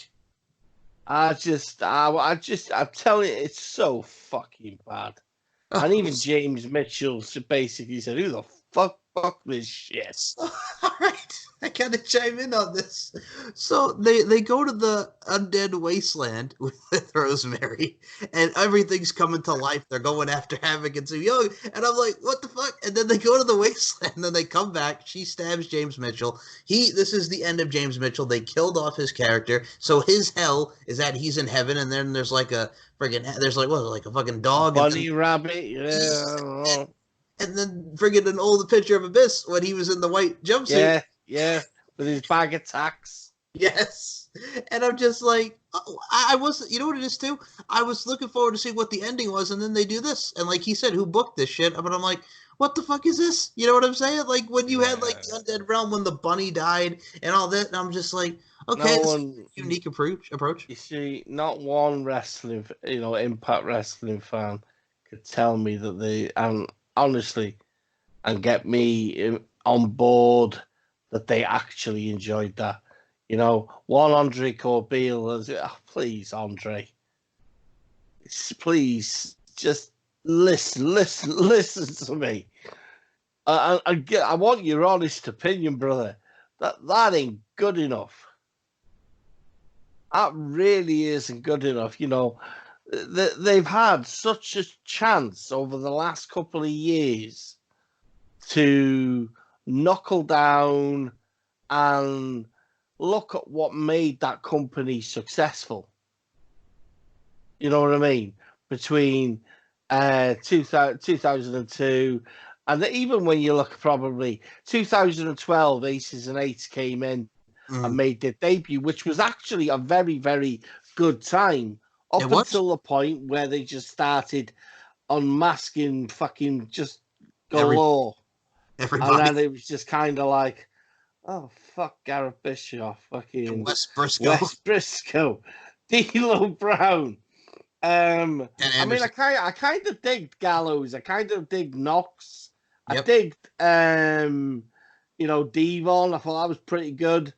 I'm telling you, it's so fucking bad. And even James Mitchell basically said, who the fuck this shit? All right, I gotta chime in on this. So they go to the undead wasteland with Rosemary, and everything's coming to life. They're going after Havoc and Sue Young, and I'm like, what the fuck? And then they go to the wasteland, and then they come back. She stabs James Mitchell. This is the end of James Mitchell. They killed off his character, so his hell is that he's in heaven, and then there's like a like a fucking dog, bunny, rabbit, yeah. And then friggin' an old picture of Abyss when he was in the white jumpsuit. Yeah, with his bag of tacks. Yes. And I'm just like, I was, you know what it is too? I was looking forward to see what the ending was, and then they do this. And like he said, who booked this shit? But I'm like, what the fuck is this? You know what I'm saying? Like when you had like the Undead Realm, when the bunny died and all that, and I'm just like, okay, this is a unique approach. You see, not one wrestling, Impact Wrestling fan could tell me that they, and honestly, and get me on board that they actually enjoyed that. One Andre Corbeil, please, Andre, please just listen to me. I want your honest opinion, brother. That ain't good enough. That really isn't good enough. They've had such a chance over the last couple of years to knuckle down and look at what made that company successful. You know what I mean? Between 2002 and even when you look, probably 2012, Aces and Eights came in, and made their debut, which was actually a very, very good time up until the point where they just started unmasking fucking just galore. Everybody. And then it was just kind of like, oh, fuck Gareth Bischoff, fucking Wes Briscoe, D'Lo Brown. I mean, I kind of digged Gallows. I kind of digged Knox. I digged, Devon. I thought that was pretty good.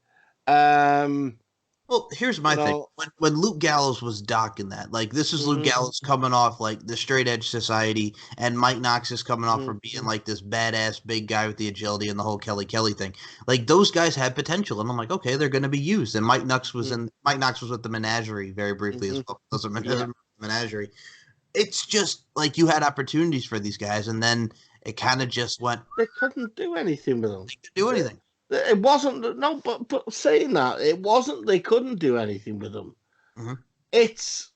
Well, here's my thing. When Luke Gallows was docking that, like, this is Luke Gallows coming off, like, the Straight Edge Society, and Mike Knox is coming off from being, like, this badass big guy with the agility and the whole Kelly thing. Like, those guys had potential, and I'm like, okay, they're going to be used. And Mike Knox was with the Menagerie very briefly as well. Those are Menagerie. It's just, like, you had opportunities for these guys, and then it kind of just went. They couldn't do anything with them. They could do anything. It wasn't but saying that, it wasn't they couldn't do anything with them. It's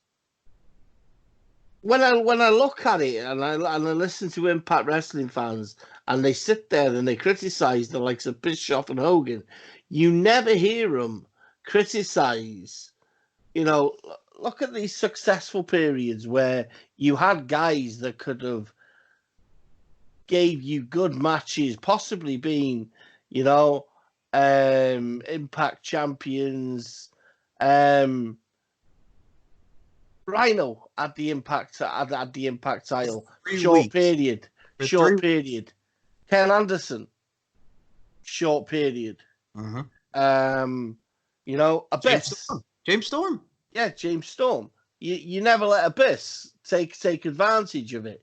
when I look at it and I listen to Impact Wrestling fans and they sit there and they criticize the likes of Bischoff and Hogan, you never hear them criticize. Look at these successful periods where you had guys that could have gave you good matches, possibly being Impact champions. Rhino at the Impact title. Short period. Ken Anderson. Short period. Abyss. James Storm. Yeah, James Storm. You never let Abyss take advantage of it.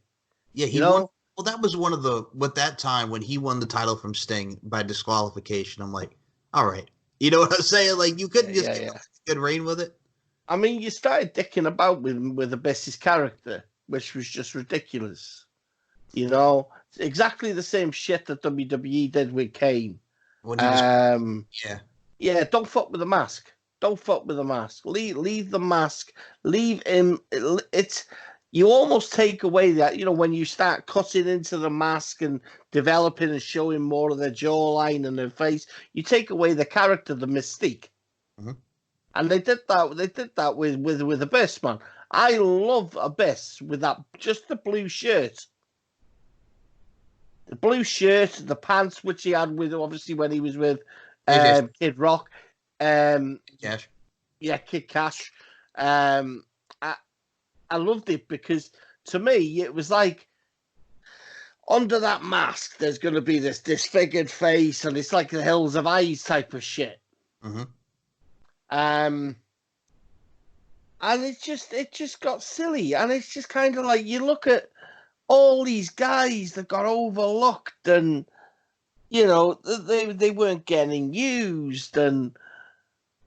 Yeah, he won. Well, that was one of that time when he won the title from Sting by disqualification. I'm like, all right. You know what I'm saying? Like, you couldn't just get a good reign with it. I mean, you started dicking about with Abyss's character, which was just ridiculous. Exactly the same shit that WWE did with Kane. Don't fuck with the mask. Don't fuck with the mask. Leave the mask. Leave him. You almost take away that, when you start cutting into the mask and developing and showing more of their jawline and their face, you take away the character, the mystique. And they did that. They did that with Abyss, man. I love Abyss with that, just the blue shirt. The blue shirt, the pants, which he had with, obviously, when he was with Kid Rock. Cash. Yeah, Kid Cash. I loved it because, to me, it was like, under that mask, there's going to be this disfigured face, and it's like the Hills of Eyes type of shit. And it just got silly, and it's just kind of like, you look at all these guys that got overlooked, and they weren't getting used, and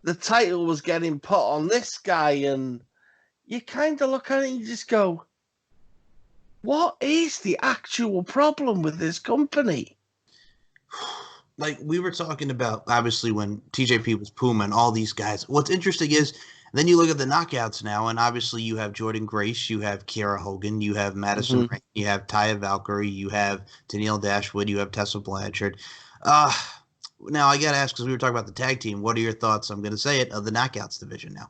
the title was getting put on this guy, and you kind of look at it and you just go, what is the actual problem with this company? Like, we were talking about, obviously, when TJP was Puma and all these guys. What's interesting is, then you look at the knockouts now, and obviously you have Jordan Grace, you have Kiera Hogan, you have Madison Rain, you have Taya Valkyrie, you have Tennille Dashwood, you have Tessa Blanchard. Now, I got to ask, because we were talking about the tag team, what are your thoughts, I'm going to say it, of the knockouts division now?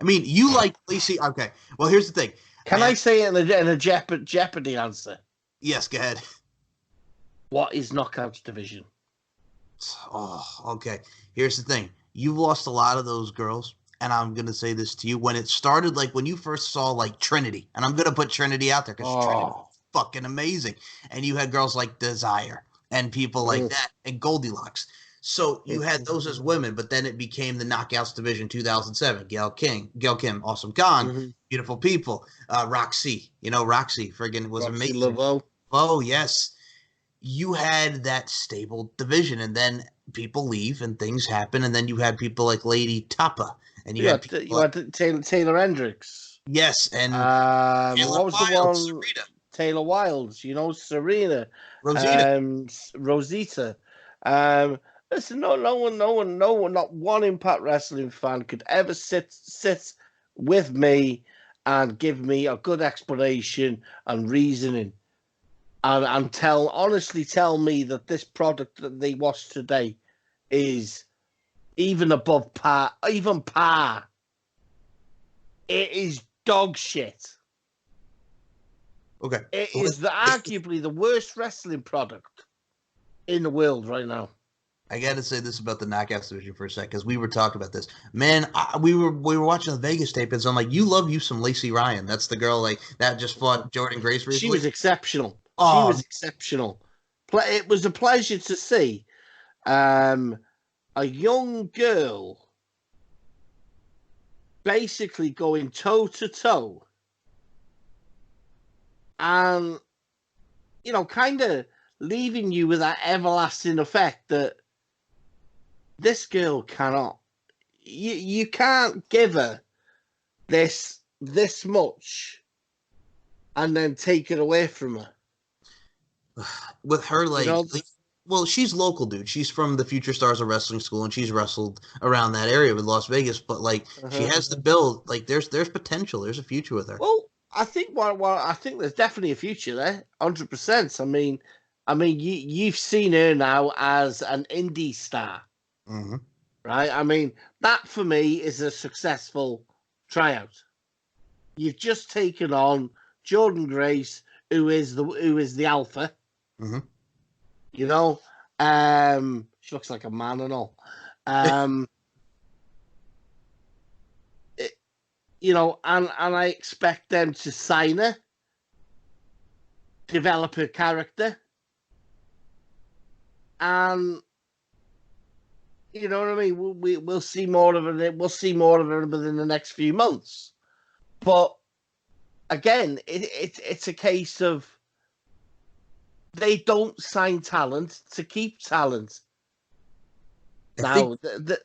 I mean, you like Lacey. Okay. Well, here's the thing. Can I say it in a Jeopardy answer? Yes, go ahead. What is knockouts division? Oh, okay. Here's the thing. You've lost a lot of those girls, and I'm going to say this to you. When it started, like, when you first saw, like, Trinity, and I'm going to put Trinity out there because Trinity was fucking amazing. And you had girls like Desire and people like that, and Goldilocks. So you had those as women, but then it became the Knockouts division 2007. Gail Kim, Awesome Khan, Beautiful People, Roxy. Roxy friggin' was Roxy amazing. Laveau. Oh, yes. You had that stable division, and then people leave and things happen, and then you had people like Lady Tapa. And you had Taylor Hendricks. Yes, and what was the one? Serena. Taylor Wilds, Serena. Rosita. Listen, no one, not one Impact Wrestling fan could ever sit with me and give me a good explanation and reasoning, and honestly tell me that this product that they watched today is even above par, even par. It is dog shit. Okay. It is arguably the worst wrestling product in the world right now. I got to say this about the Knockouts division for a sec, because we were talking about this. Man, we were watching the Vegas tape, and so I'm like, you love you some Lacey Ryan. That's the girl like that just fought Jordan Grace She recently. was exceptional. She Oh, was exceptional. It was a pleasure to see a young girl basically going toe to toe and, you know, kind of leaving you with that everlasting effect that this girl cannot, you can't give her this much and then take it away from her. with her, You like, know, well, she's local, dude. She's from the Future Stars of Wrestling School, and she's wrestled around that area with Las Vegas. But like, she has the build. Like, there's potential. There's a future with her. well, I think I think there's definitely a future there, 100%. I mean, you've seen her now as an indie star, Mm-hmm. right? I mean, that for me is a successful tryout. You've just taken on Jordan Grace, who is the alpha. Mm-hmm. You know, she looks like a man and all. You know, and I expect them to sign her, develop her character, and you know what I mean. We'll see more of it. We'll see more of her within the next few months. But again, it's a case of they don't sign talent to keep talent. Now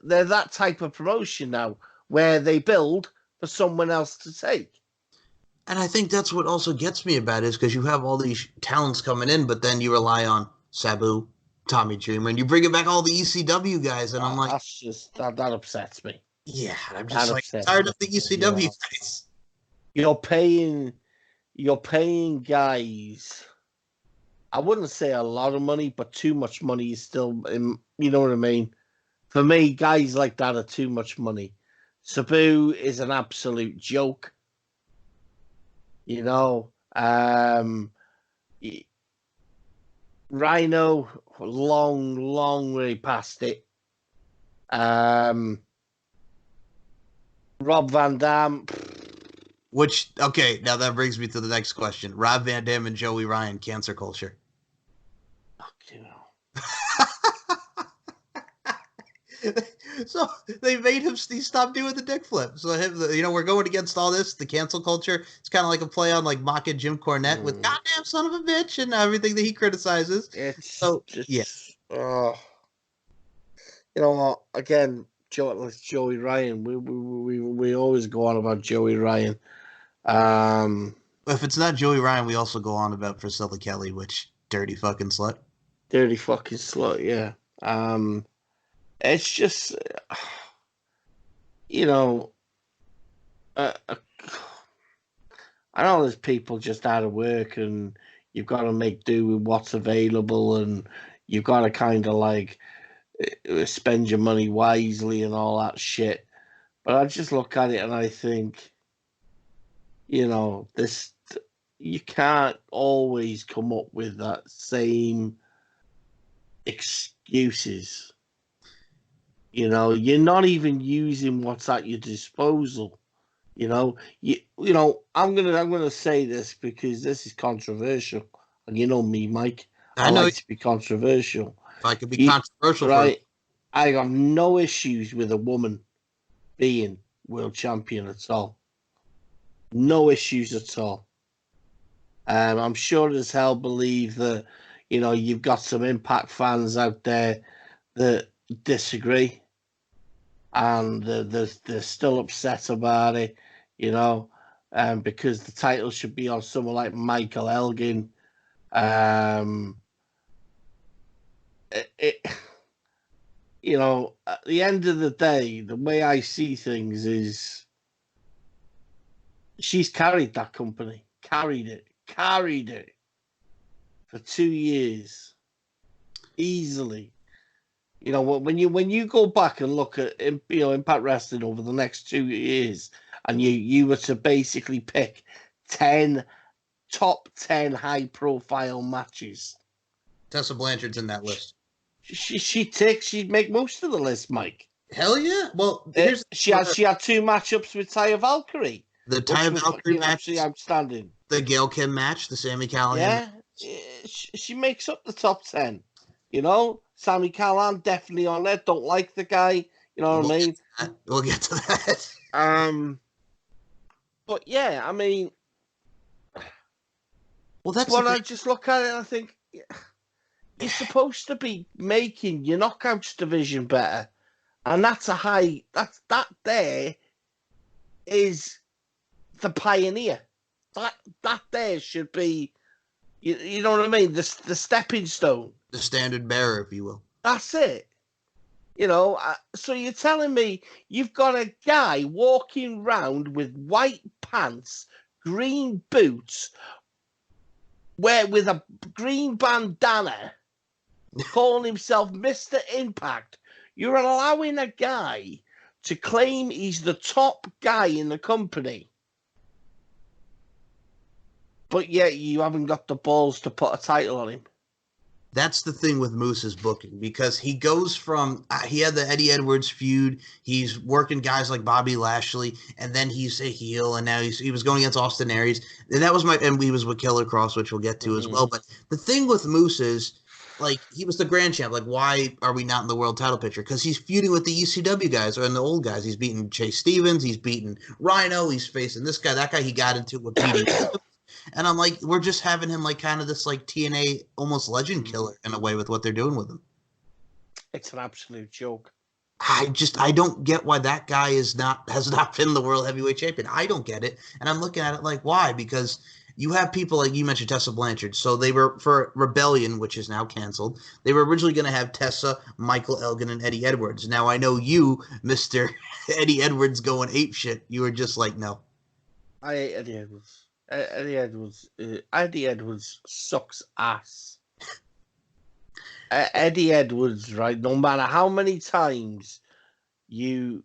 they're that type of promotion now, where they build for someone else to take. And I think that's what also gets me about it, is because you have all these talents coming in, but then you rely on Sabu, Tommy Dreamer, and you bring back all the ECW guys, and I'm like, That's just that upsets me. yeah, I'm That just like upsets tired me. of the ECW guys. You're paying guys. I wouldn't say a lot of money, but too much money is still. You know what I mean? For me, guys like that are too much money. Sabu is an absolute joke. You know, Rhino, long way past it. Rob Van Dam. Which, okay, now that brings me to the next question. Rob Van Dam and Joey Ryan, cancer culture. You know. So they made him stop doing the dick flip. So we're going against all this, the cancel culture. It's kind of like a play on like mocking Jim Cornette with "goddamn son of a bitch" and everything that he criticizes. It's So just, yeah, you know what? Again, Joey Ryan. We always go on about Joey Ryan. if it's not Joey Ryan, we also go on about Priscilla Kelly, which dirty fucking slut. Dirty fucking slut. Yeah. It's just, you know, I know there's people just out of work and you've got to make do with what's available and you've got to kind of like spend your money wisely and all that shit. But I just look at it and I think, you know, you can't always come up with that same excuses. You know, you're not even using what's at your disposal. You know, I'm gonna say this because this is controversial, and you know me, Mike. I I know like if to be controversial. I could be controversial for Right? I got no issues with a woman being world champion at all. No issues at all. I'm sure as hell believe that, you know, you've got some Impact fans out there that disagree and they're still upset about it, you know, because the title should be on someone like Michael Elgin. It you know, at the end of the day, the way I see things is she's carried that company, carried it for 2 years easily. You know, when you go back and look at Impact Wrestling over the next 2 years, and you were to basically pick 10 top 10 high profile matches, Tessa Blanchard's in that list. She'd make most of the list, Mike. Hell yeah! Well, she had 2 matchups with Taya Valkyrie. The Taya Valkyrie match, absolutely outstanding. The Gail Kim match, the Sami Callihan. Yeah, she makes up the top 10. You know, Sami Callihan definitely on there. Don't like the guy. You know what I mean? We'll get to that. But yeah, I mean, well, that's when I just look at it and I think you're supposed to be making your knockouts division better, and that's a high. That there is the pioneer. That there should be, you know what I mean? The stepping stone, the standard bearer, if you will. That's it. You know, so you're telling me you've got a guy walking around with white pants, green boots, with a green bandana, calling himself Mr. Impact. You're allowing a guy to claim he's the top guy in the company, but yet you haven't got the balls to put a title on him. That's the thing with Moose's booking, because he goes from he had the Eddie Edwards feud, he's working guys like Bobby Lashley, and then he's a heel, and now he was going against Austin Aries, and he was with Killer Cross, which we'll get to as well. But the thing with Moose is, like, he was the grand champ. Like, why are we not in the world title picture? Because he's feuding with the ECW guys and the old guys. He's beating Chase Stevens, he's beating Rhino, he's facing this guy, that guy he got into with PD. And I'm like, we're just having him like kind of this like TNA almost legend killer in a way with what they're doing with him. It's an absolute joke. I don't get why that guy has not been the world heavyweight champion. I don't get it. And I'm looking at it like, why? Because you have people like you mentioned, Tessa Blanchard. So they were for Rebellion, which is now canceled. They were originally going to have Tessa, Michael Elgin, and Eddie Edwards. Now I know you, Mr. Eddie Edwards, going apeshit. You were just like, no. I hate Eddie Edwards. Eddie Edwards sucks ass. Eddie Edwards, right? No matter how many times you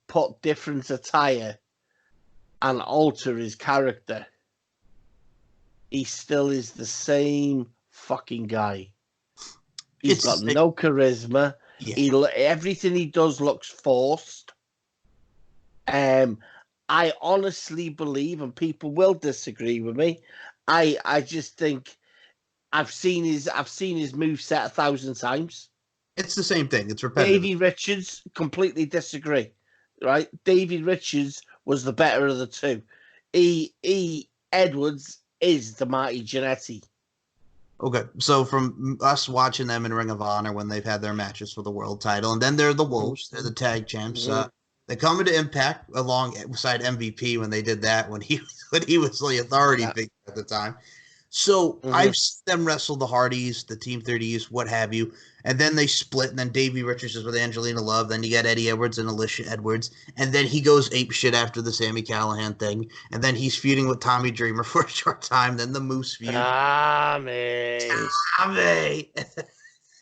put different attire and alter his character, he still is the same fucking guy. He's got no charisma. Yeah. Everything he does looks forced. I honestly believe, and people will disagree with me, I just think I've seen his moveset 1,000 times. It's the same thing. It's repetitive. Davey Richards, completely disagree. Right? Davey Richards was the better of the two. Edwards is the Marty Jannetty. Okay, so from us watching them in Ring of Honor when they've had their matches for the world title, and then they're the Wolves, they're the tag champs. They come into Impact alongside MVP when they did that, when he was the authority figure at the time. So I've seen them wrestle the Hardys, the Team 30s, what have you, and then they split, and then Davey Richards is with Angelina Love, then you got Eddie Edwards and Alicia Edwards, and then he goes apeshit after the Sami Callihan thing, and then he's feuding with Tommy Dreamer for a short time, then the Moose feud. Tommy!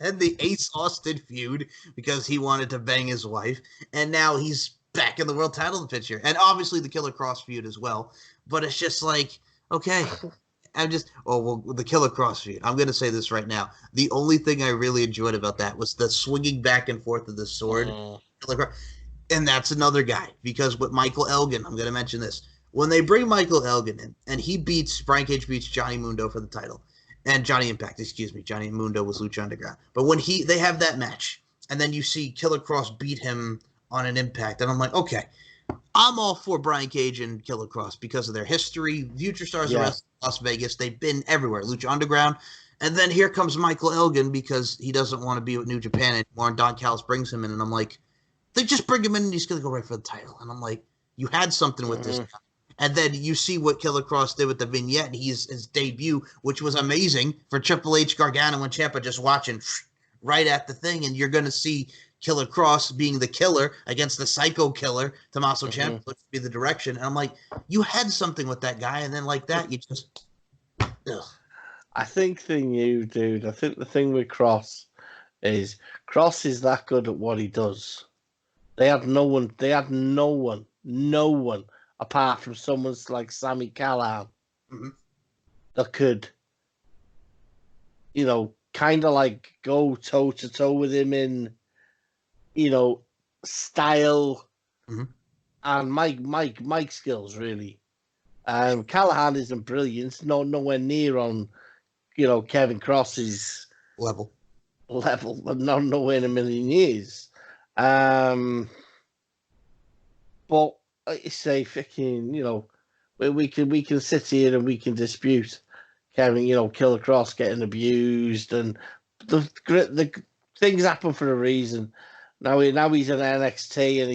And the Ace Austin feud because he wanted to bang his wife, and now he's back in the world title picture, and obviously the Killer Cross feud as well. But it's just like, okay, the Killer Cross feud. I'm gonna say this right now: the only thing I really enjoyed about that was the swinging back and forth of the sword, and that's another guy because with Michael Elgin, I'm gonna mention this: when they bring Michael Elgin in, and Brian Cage beats Johnny Mundo for the title. And Johnny Impact, excuse me. Johnny Mundo was Lucha Underground. But when they have that match, and then you see Killer Cross beat him on an Impact, and I'm like, okay, I'm all for Brian Cage and Killer Cross because of their history. Future Stars of Las Vegas. They've been everywhere. Lucha Underground. And then here comes Michael Elgin because he doesn't want to be with New Japan anymore, and Don Callis brings him in, and I'm like, they just bring him in, and he's going to go right for the title. And I'm like, you had something with this guy. And then you see what Killer Cross did with the vignette, and his debut, which was amazing for Triple H, Gargano, and Ciampa just watching right at the thing. And you're going to see Killer Cross being the killer against the psycho killer, Tommaso Ciampa, looks to be the direction. And I'm like, you had something with that guy, and then like that, you just... I think the thing with Cross is Cross is that good at what he does. They had no one. They had no one apart from someone like Sami Callihan that could, kind of like go toe to toe with him in, style and mic skills really. Callahan isn't brilliant, nowhere near on, Kevin Cross's level, but nowhere in a million years. But like you say, freaking, we can sit here and we can dispute Kevin, Killer Cross getting abused, and the things happen for a reason. Now he's in NXT, and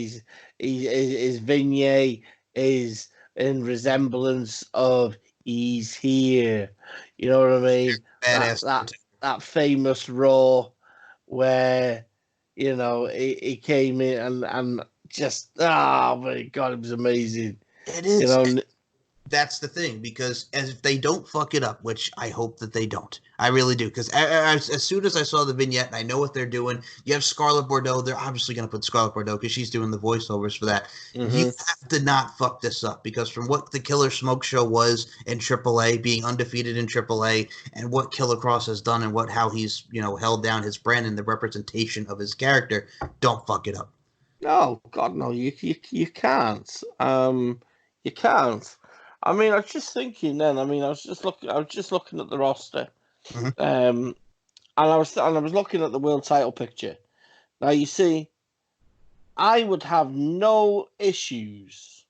his vignette is in resemblance of he's here. You know what I mean? badass. That famous Raw where he came in and just my God, it was amazing. It is. That's the thing, because if they don't fuck it up, which I hope that they don't, I really do, because as soon as I saw the vignette and I know what they're doing, you have Scarlett Bordeaux. They're obviously going to put Scarlett Bordeaux because she's doing the voiceovers for that. You have to not fuck this up, because from what the Killer Smoke Show was in AAA, being undefeated in AAA, and what Killer Cross has done, and how he's held down his brand and the representation of his character, don't fuck it up. No, God, no, you can't. You can't. I mean, I was just thinking then. I mean, I was just looking at the roster, and I was looking at the world title picture. Now you see, I would have no issues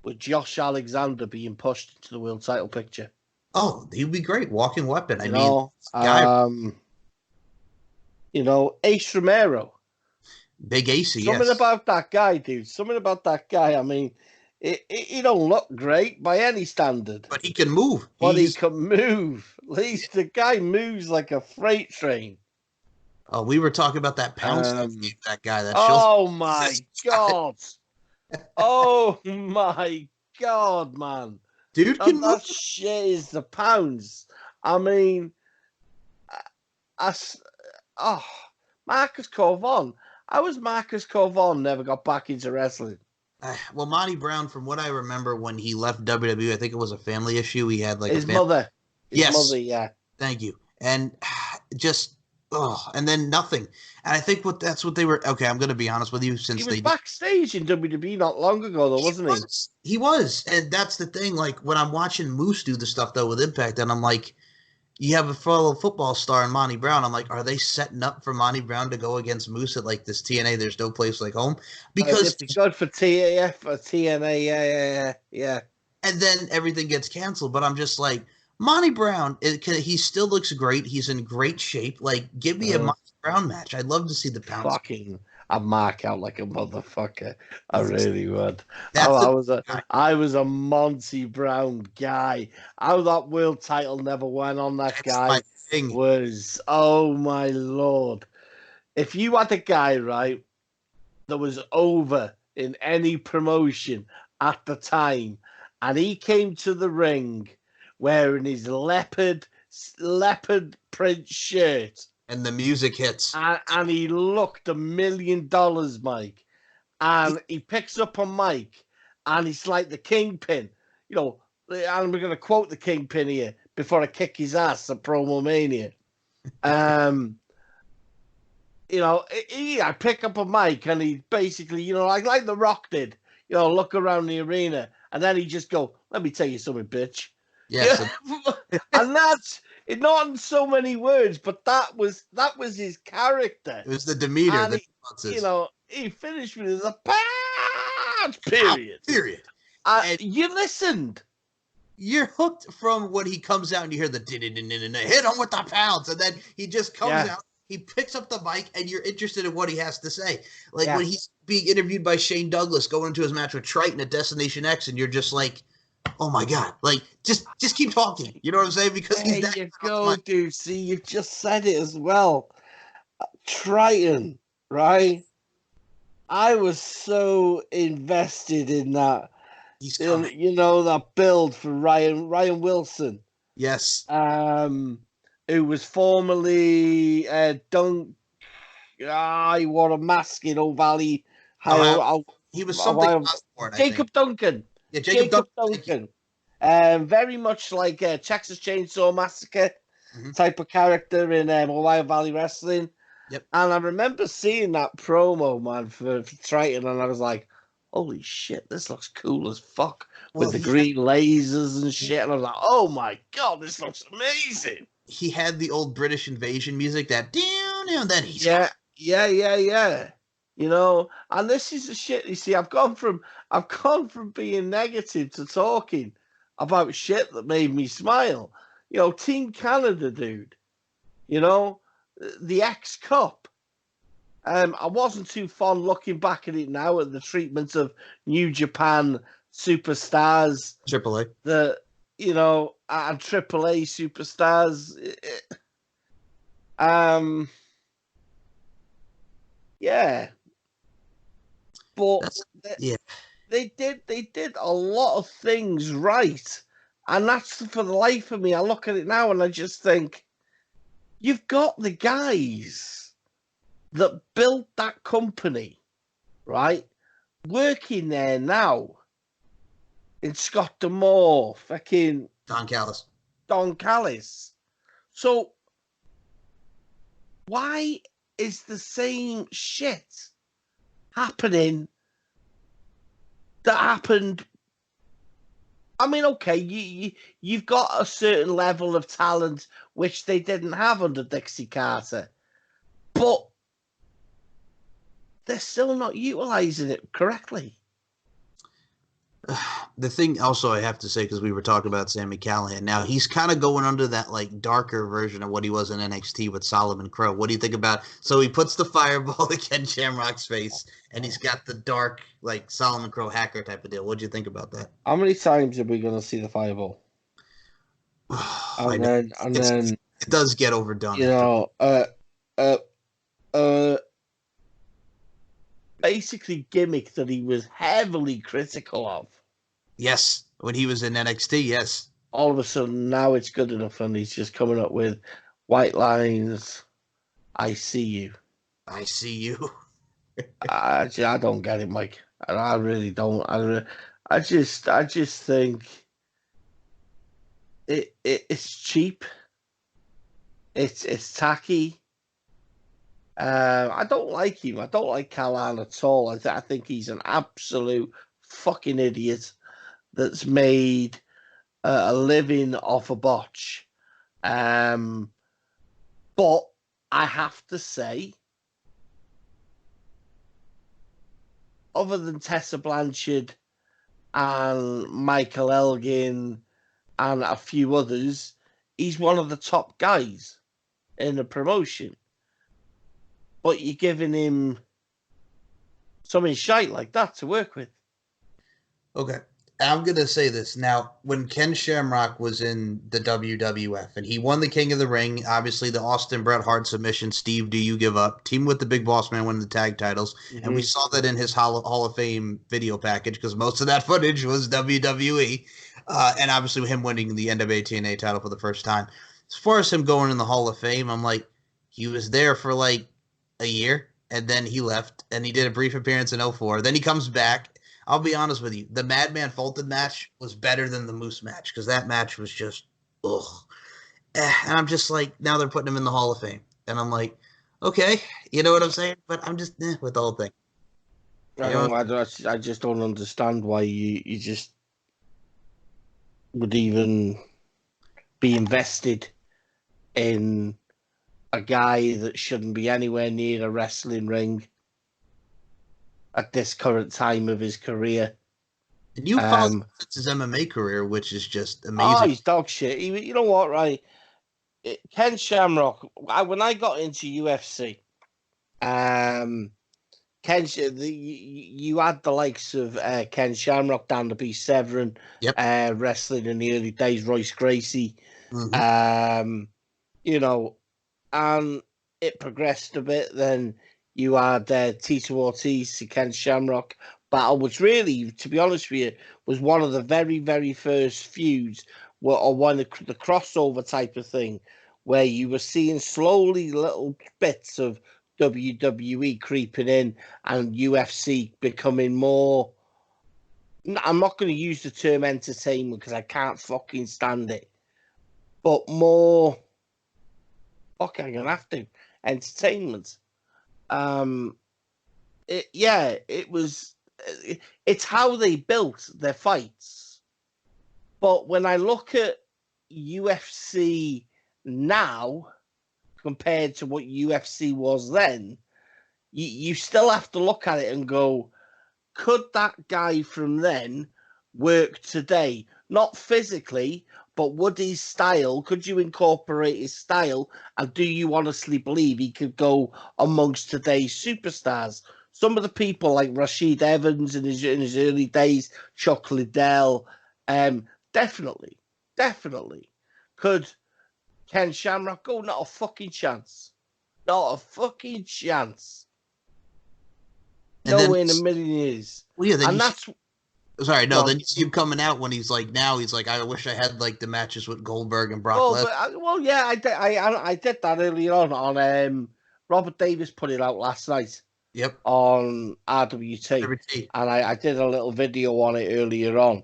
with Josh Alexander being pushed into the world title picture. Oh, he'd be great, walking weapon. Ace Romero. Big AC, Something about that guy, dude. Something about that guy. I mean, he don't look great by any standard. But he can move. He can move. At least the guy moves like a freight train. Oh, we were talking about that pound stuff. That guy. Oh my God. Oh my God, man. Dude can that shit is the pounds. I mean, Marcus Corvon. How was Marcus Corvon never got back into wrestling? Well, Monty Brown, from what I remember when he left WWE, I think it was a family issue. He had like his mother. His mother, yeah. Thank you. And just and then nothing. And I think that's what they were. Okay, I'm going to be honest with you. Since he was backstage in WWE not long ago, though, wasn't he? He was, and that's the thing. Like when I'm watching Moose do the stuff though with Impact, and I'm like, you have a fellow football star in Monty Brown. I'm like, are they setting up for Monty Brown to go against Moose at like this TNA? There's no place like home, because it's good for TAF or TNA, yeah. And then everything gets canceled. But I'm just like, Monty Brown, he still looks great. He's in great shape. Like, give me a Monty Brown match. I'd love to see the pounds. Fucking, I'd mark out like a motherfucker. I really would. I was a Monty Brown guy. How that world title never went on that guy was, oh my Lord. If you had a guy, right, that was over in any promotion at the time, and he came to the ring wearing his leopard print shirt, and the music hits, and he looked $1 million, Mike, and he picks up a mic, and he's like the Kingpin, and we're going to quote the Kingpin here before I kick his ass at Promomania. I pick up a mic, and he basically, like The Rock did, look around the arena, and then he just go, let me tell you something, bitch. Yes. And that's not in so many words, but that was his character. It was the demeanor. And he finished with a punch, period. Period. You listened. You're hooked from when he comes out and you hear the hit him with the pounds, and then he just comes out, he picks up the mic, and you're interested in what he has to say. Like when he's being interviewed by Shane Douglas going into his match with Triton at Destination X, and you're just like, oh my God! Like just keep talking. You know what I'm saying? Because he's that. There you go, dude. See, you just said it as well. Triton, right? I was so invested in that. That build for Ryan Wilson. Yes. Who was formerly he wore a mask in O'Valley. He was something Osborne, I think. Jacob Duncan. Yeah, Jacob Duncan. Very much like Texas Chainsaw Massacre type of character in Ohio Valley Wrestling. Yep. And I remember seeing that promo, man, for Triton, and I was like, holy shit, this looks cool as fuck. With the green lasers and shit. And I was like, oh my God, this looks amazing. He had the old British invasion music, that down, that he's... Yeah. You know, and this is the shit. You see, I've gone from being negative to talking about shit that made me smile. You know, Team Canada, dude. You know, the X Cup. I wasn't too fond looking back at it now at the treatment of New Japan superstars, AAA, and AAA superstars. Yeah. But they did a lot of things right. And that's for the life of me. I look at it now and I just think, you've got the guys that built that company, right? Working there now. In Scott D'Amore, fucking Don Callis. So why is the same shit happening that happened? I mean, okay, you've got a certain level of talent which they didn't have under Dixie Carter, but they're still not utilizing it correctly. The thing also I have to say, because we were talking about Sami Callihan, now he's kind of going under that like darker version of what he was in NXT with Solomon Crowe. What do you think about? So he puts the fireball in Ken Shamrock's face, and he's got the dark like Solomon Crowe hacker type of deal. What do you think about that? How many times are we going to see the fireball? Then it does get overdone. You know, basically gimmick that he was heavily critical of. Yes, when he was in NXT, yes. All of a sudden, now it's good enough, and he's just coming up with white lines. I see you. I see you. I don't get it, Mike. I really don't. I just think it's cheap. It's tacky. I don't like him. I don't like Callan at all. I think he's an absolute fucking idiot that's made a living off a botch. But I have to say, other than Tessa Blanchard and Michael Elgin and a few others, he's one of the top guys in the promotion. But you're giving him something shite like that to work with. Okay. I'm going to say this. Now, when Ken Shamrock was in the WWF and he won the King of the Ring, obviously the Austin Bret Hart submission, Steve, do you give up? Team with the Big Boss Man winning the tag titles. Mm-hmm. And we saw that in his Hall of Fame video package because most of that footage was WWE. And obviously him winning the NWA TNA title for the first time. As far as him going in the Hall of Fame, I'm like, he was there for like a year and then he left and he did a brief appearance in 2004. Then he comes back. I'll be honest with you. The Madman Fulton match was better than the Moose match because that match was just, ugh. And I'm just like, now they're putting him in the Hall of Fame. And I'm like, okay, you know what I'm saying? But I'm just with the whole thing. I just don't understand why you just would even be invested in a guy that shouldn't be anywhere near a wrestling ring at this current time of his career. And you followed his MMA career, which is just amazing. Oh, he's dog shit. You know what, right? Ken Shamrock, when I got into UFC, you had the likes of Ken Shamrock, Dan the Beast Severin, wrestling in the early days, Royce Gracie, you know, and it progressed a bit. Then you had Tito Ortiz, Ken Shamrock battle, which really, to be honest with you, was one of the very, very first feuds, or one of the crossover type of thing, where you were seeing slowly little bits of WWE creeping in and UFC becoming more. I'm not going to use the term entertainment because I can't fucking stand it, but more. Okay, I'm gonna have to entertainment. It was. It's how they built their fights. But when I look at UFC now compared to what UFC was then, you still have to look at it and go, could that guy from then work today? Not physically, but would his style, could you incorporate his style? And do you honestly believe he could go amongst today's superstars? Some of the people like Rashid Evans in his early days, Chuck Liddell, definitely. Could Ken Shamrock go? Not a fucking chance. Not a fucking chance. No way in a million years. Well, yeah, then and that's sorry, no. Then you see him coming out when he's like, I wish I had like the matches with Goldberg and Brock Lesnar. I did that earlier on Robert Davis put it out last night. Yep. On RWT. And I did a little video on it earlier on.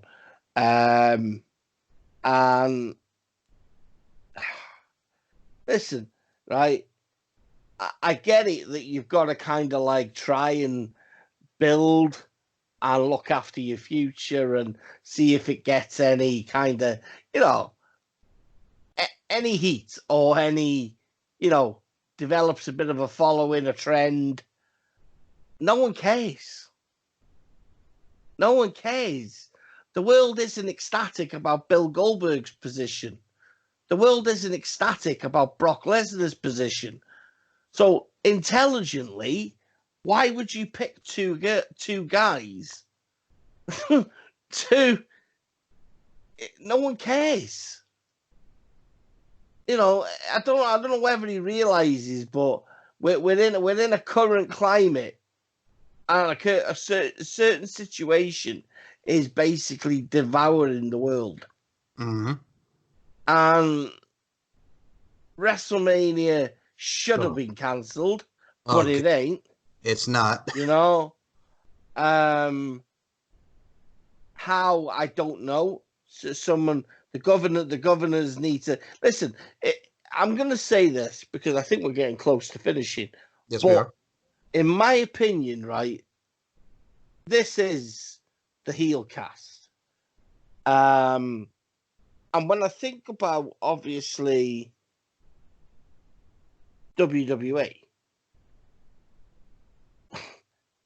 And listen, right? I get it that you've got to kind of like try and build and look after your future and see if it gets any kind of, any heat or any, develops a bit of a following, a trend. No one cares. No one cares. The world isn't ecstatic about Bill Goldberg's position. The world isn't ecstatic about Brock Lesnar's position. So intelligently, why would you pick two guys? No one cares. I don't know whether he realizes, but we're in a current climate, and a certain situation is basically devouring the world. Mm-hmm. And WrestleMania should have been cancelled, but it ain't. It's not. How, I don't know. So the governors need to listen. I'm going to say this because I think we're getting close to finishing. Yes, we are. In my opinion, right, this is the HeelCast. And when I think about, obviously, WWE,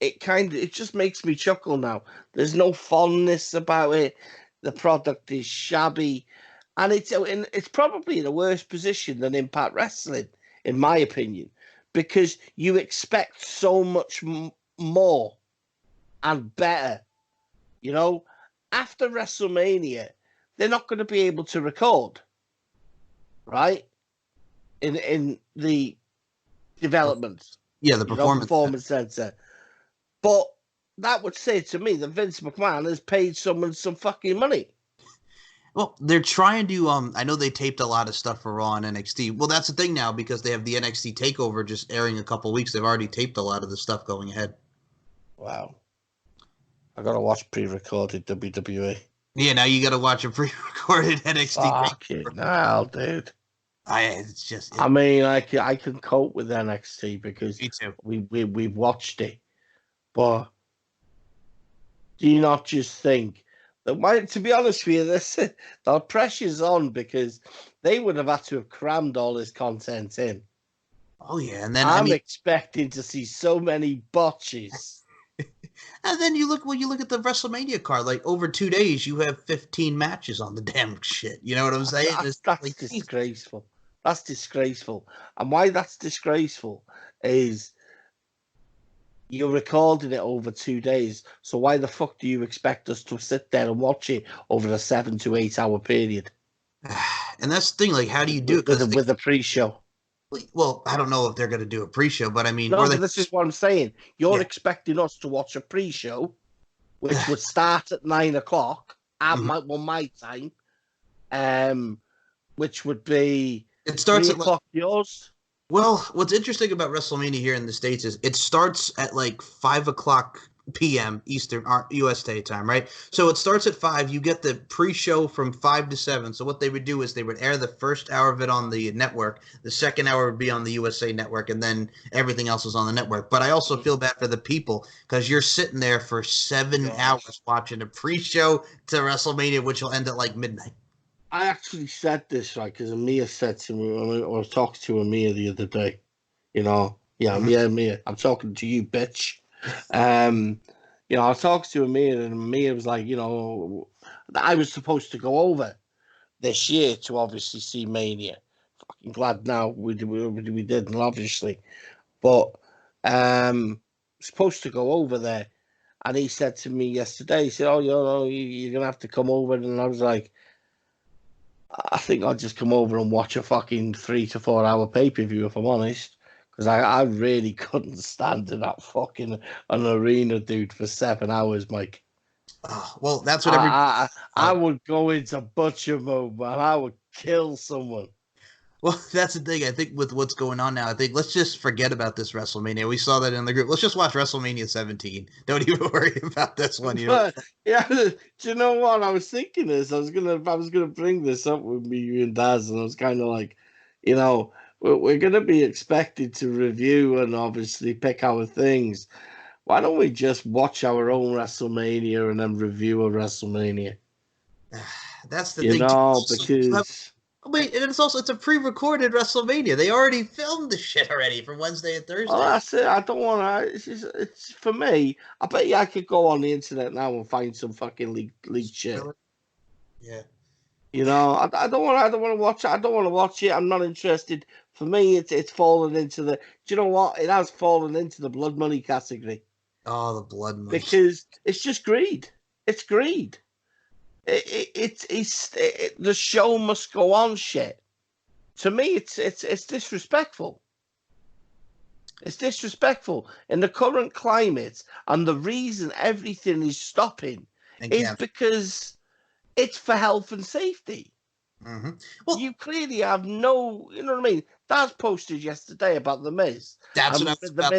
it just makes me chuckle now. There's no fondness about it. The product is shabby, and it's probably in a worse position than Impact Wrestling, in my opinion, because you expect so much more and better. After WrestleMania, they're not going to be able to record, right? In the development, the performance center. But that would say to me that Vince McMahon has paid someone some fucking money. Well, they're trying to. I know they taped a lot of stuff for Raw and NXT. Well, that's the thing now because they have the NXT Takeover just airing a couple weeks. They've already taped a lot of the stuff going ahead. Wow. I gotta watch pre-recorded WWE. Yeah, now you gotta watch a pre-recorded NXT. Fucking hell, dude. It's just. I mean, I can cope with NXT because me too. We've watched it, but do you not just think that? To be honest with you, the pressure's on because they would have had to have crammed all this content in. Oh yeah, and then I'm expecting to see so many botches. And then you look at the WrestleMania card. Like over 2 days, you have 15 matches on the damn shit. You know what I'm saying? That's disgraceful. That's disgraceful. And why that's disgraceful is you're recording it over 2 days. So why the fuck do you expect us to sit there and watch it over a 7 to 8 hour period? And that's the thing. Like, how do you do it? With a pre-show. Well, I don't know if they're going to do a pre-show, but I mean, but this is what I'm saying. You're expecting us to watch a pre-show, which would start at 9 o'clock at my time, which would be it starts 3 o'clock yours. Well, what's interesting about WrestleMania here in the States is it starts at like 5 o'clock p.m. Eastern US time, right? So it starts at 5. You get the pre-show from 5 to 7. So what they would do is they would air the first hour of it on the network, the second hour would be on the USA network, and then everything else is on the network. But I also feel bad for the people because you're sitting there for 7 hours watching a pre-show to WrestleMania, which will end at like midnight. I actually said this, right, because Amir said to me, I was talking to Amir the other day, Amir, I'm talking to you, bitch. Um, I was talking to Amir, and Amir was like, I was supposed to go over this year to obviously see Mania. Fucking glad now we didn't, obviously. But supposed to go over there. And he said to me yesterday, he said, "Oh, you're going to have to come over." And I was like, I think I'll just come over and watch a fucking 3 to 4 hour pay-per-view, if I'm honest. Because I really couldn't stand in that fucking an arena, dude, for 7 hours, Mike. Oh, well, that's what everybody. I would go into butcher mode, man. I would kill someone. Well, that's the thing. I think with what's going on now, I think let's just forget about this WrestleMania. We saw that in the group. Let's just watch WrestleMania 17. Don't even worry about this one. Yeah, do you know what? I was thinking this. I was gonna bring this up with me, you and Daz, and I was kind of like, we're gonna be expected to review and obviously pick our things. Why don't we just watch our own WrestleMania and then review a WrestleMania? That's the thing. Because Wait, and it's a pre-recorded WrestleMania. They already filmed the shit already from Wednesday and Thursday. Oh, that's it. I don't want to. It's for me. I bet you I could go on the internet now and find some fucking leaked shit. Yeah. I don't want. I don't want to watch it. I don't want to watch it. I'm not interested. For me, it's fallen into the. Do you know what? It has fallen into the blood money category. Oh, the blood money. Because it's just greed. It's greed. The show must go on. Shit. To me, it's disrespectful. It's disrespectful in the current climate, and the reason everything is stopping is because it's for health and safety. Mm-hmm. Well, you clearly have no, you know what I mean? That's posted yesterday about the Miz. That's what I was about.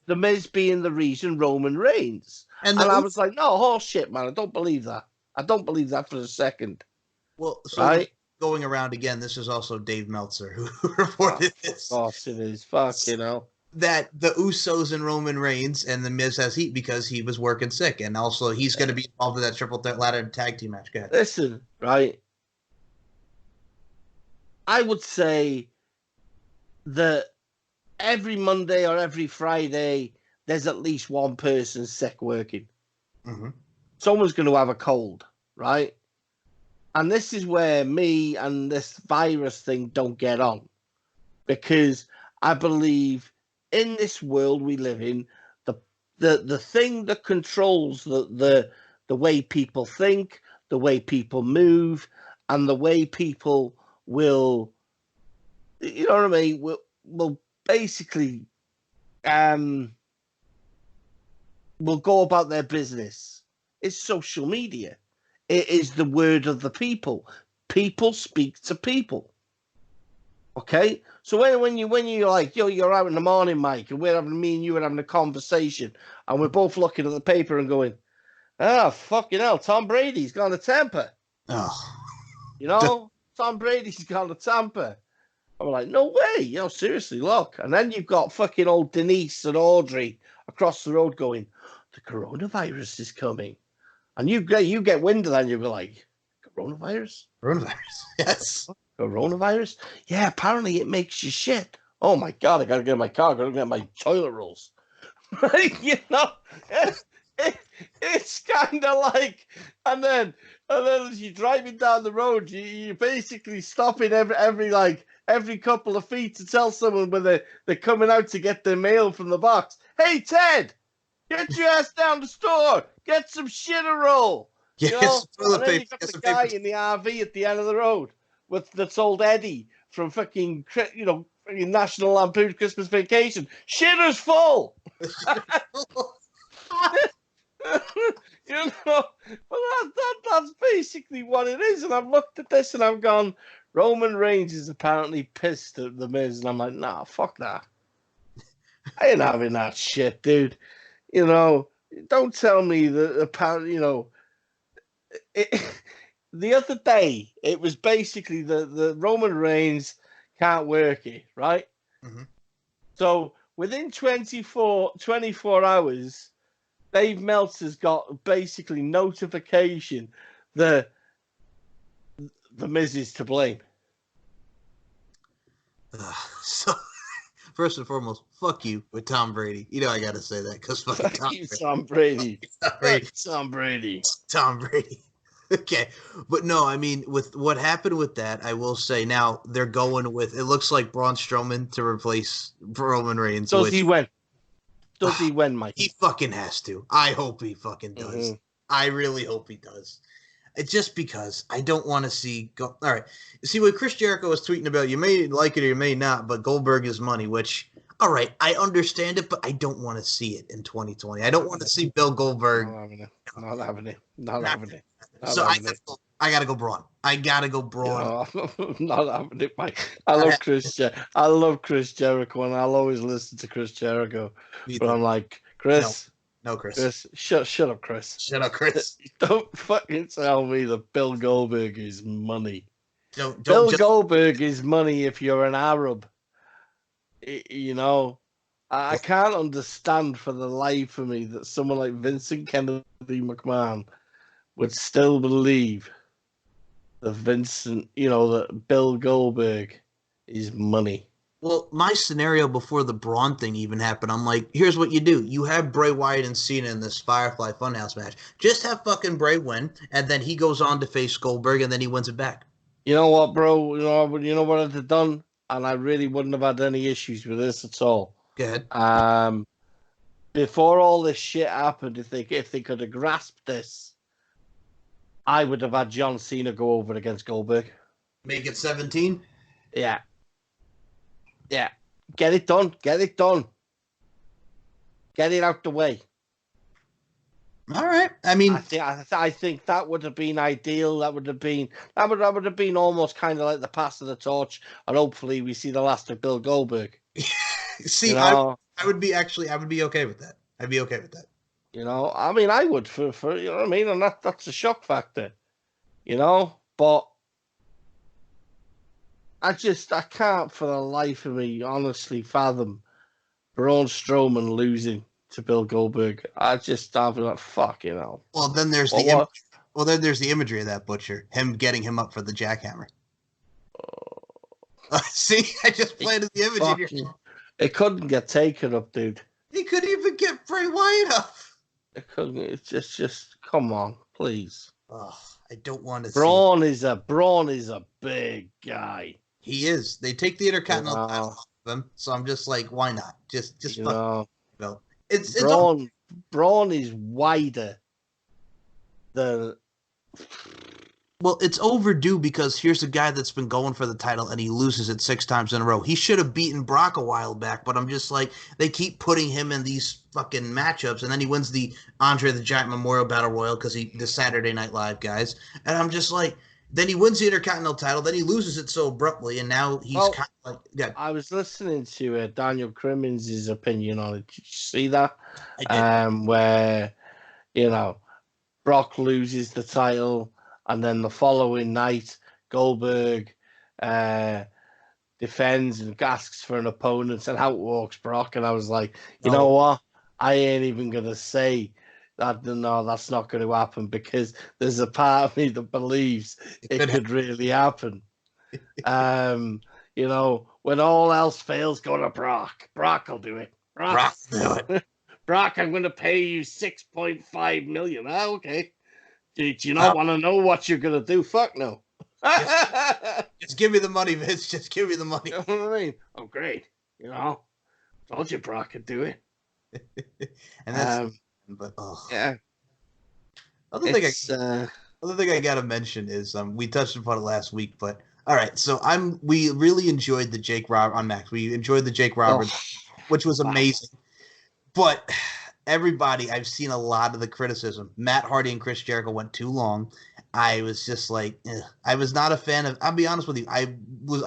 The Miz being the reason Roman reigns, and I was like, no, horseshit, man. I don't believe that. I don't believe that for a second. Well, so right? Going around again, this is also Dave Meltzer who reported this. Of course it is. Fuck, that the Usos and Roman Reigns and the Miz has heat because he was working sick, and also he's going to be involved in that triple threat ladder tag team match. Go ahead. Listen, right? I would say that every Monday or every Friday, there's at least one person sick working. Mm-hmm. Someone's going to have a cold, right? And this is where me and this virus thing don't get on, because I believe in this world we live in, the thing that controls the way people think, the way people move, and the way people will, you know what I mean, will basically will go about their business. It's social media. It is the word of the people. People speak to people. Okay, so when you're like, you're out in the morning, Mike, and me and you are having a conversation, and we're both looking at the paper and going, fucking hell, Tom Brady's gone to Tampa. Oh, Tom Brady's gone to Tampa. I'm like, no way, seriously, look. And then you've got fucking old Denise and Audrey across the road going, the coronavirus is coming, and you get wind of that, and you'll be like, coronavirus, yes. Coronavirus? Yeah, apparently it makes you shit. Oh my God, I gotta get in my car, I gotta get my toilet rolls. It's kind of like, and then as you're driving down the road, you basically stopping every couple of feet to tell someone when they're coming out to get their mail from the box. Hey, Ted, get your ass down the store, get some shit a roll. Yes, and then you got the guy in the RV at the end of the road that's old Eddie from fucking, National Lampoon Christmas Vacation. Shitter's full. Well, that's basically what it is. And I've looked at this and I've gone, Roman Reigns is apparently pissed at The Miz, and I'm like, nah, fuck that. I ain't having that shit, dude. You know, don't tell me that apparently, the other day, it was basically the Roman Reigns can't work it, right? Mm-hmm. So within 24 hours, Dave Meltzer's got basically notification that the Miz is to blame. So, first and foremost, fuck you with Tom Brady. You know I got to say that because fuck you, Tom Brady. Tom Brady. Tom Brady. Tom Brady. Okay, but no, I mean, with what happened with that, I will say now they're going with. It looks like Braun Strowman to replace Roman Reigns. Does he win? Does he win, Mike? He fucking has to. I hope he fucking does. Mm-hmm. I really hope he does. It's just because I don't want to see. All right, see what Chris Jericho was tweeting about. You may like it or you may not, but Goldberg is money. Which, all right, I understand it, but I don't want to see it in 2020. I don't want to see Bill Goldberg. Not having it. So I gotta go Braun. I gotta go Braun. Not having it, Mike. I love Chris Jericho, and I'll always listen to Chris Jericho. But I'm like, Chris. No, Chris. Shut up, Chris. Shut up, Chris. Don't fucking tell me that Bill Goldberg is money. Bill Goldberg is money if you're an Arab. You know, I can't understand for the life of me that someone like Vincent Kennedy McMahon would still believe that that Bill Goldberg is money. Well, my scenario before the Braun thing even happened, I'm like, here's what you do. You have Bray Wyatt and Cena in this Firefly Funhouse match. Just have fucking Bray win, and then he goes on to face Goldberg, and then he wins it back. You know what, bro? You know what I'd have done? And I really wouldn't have had any issues with this at all. Go ahead. Before all this shit happened, if they could have grasped this, I would have had John Cena go over against Goldberg. Make it 17? Yeah. Yeah. Get it done. Get it out the way. All right. I mean, I think that would have been ideal. That would have been almost kind of like the pass of the torch, and hopefully we see the last of Bill Goldberg. See, I would be okay with that. I'd be okay with that. You know, I mean, I would for you know what I mean, and that's a shock factor. You know, but I can't for the life of me honestly fathom Braun Strowman losing to Bill Goldberg. I'm like, fuck, you know. Well, then there's the imagery of that Butcher, him getting him up for the jackhammer. See, I just planted the image in your. It couldn't get taken up, dude. He couldn't even get Bray Wyatt up. It couldn't. It's just come on, please. Oh, I don't want to. Braun is a big guy. He is. They take the Intercontinental title off of him, so I'm just like, why not? Just fuck. No. It's Braun is wider than. Well, it's overdue because here's a guy that's been going for the title and he loses it 6 times in a row. He should have beaten Brock a while back, but I'm just like, they keep putting him in these fucking matchups, and then he wins the Andre the Giant Memorial Battle Royal because the Saturday Night Live guys, and I'm just like, then he wins the Intercontinental title, then he loses it so abruptly, and now he's kind of like. Yeah. I was listening to Daniel Crimmins' opinion on it. Did you see that? I did. Where, Brock loses the title, and then the following night, Goldberg defends and asks for an opponent, and out walks Brock. And I was like, you know what? I ain't even going to say that. No, that's not going to happen, because there's a part of me that believes it could really happen. When all else fails, go to Brock. Brock will do it. Brock will do it. Brock, I'm going to pay you $6.5 million. Okay. Do you not want to know what you're going to do? Fuck no. Just give me the money, Vince. Just give me the money. You know what I mean? Oh, great. Told you Brock could do it. And that's, yeah. Other thing I got to mention is, we touched upon it last week, but all right. So we really enjoyed the Jake Roberts on Max. We enjoyed the Jake Roberts, which was amazing. But everybody, I've seen a lot of the criticism. Matt Hardy and Chris Jericho went too long. I was just like, I was not a fan of. I'll be honest with you. I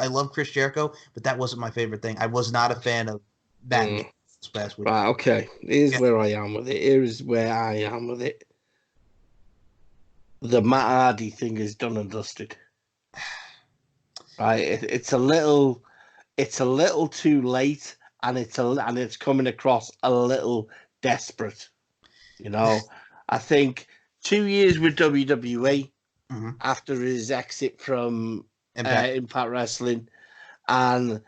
love Chris Jericho, but that wasn't my favorite thing. I was not a fan of Matt and Gabe this past week. Right, okay. Here's where I am with it. Here is where I am with it. The Matt Hardy thing is done and dusted. Right, it's a little too late, and it's coming across a little desperate. You know, I think 2 years with WWE after his exit from Impact Wrestling, and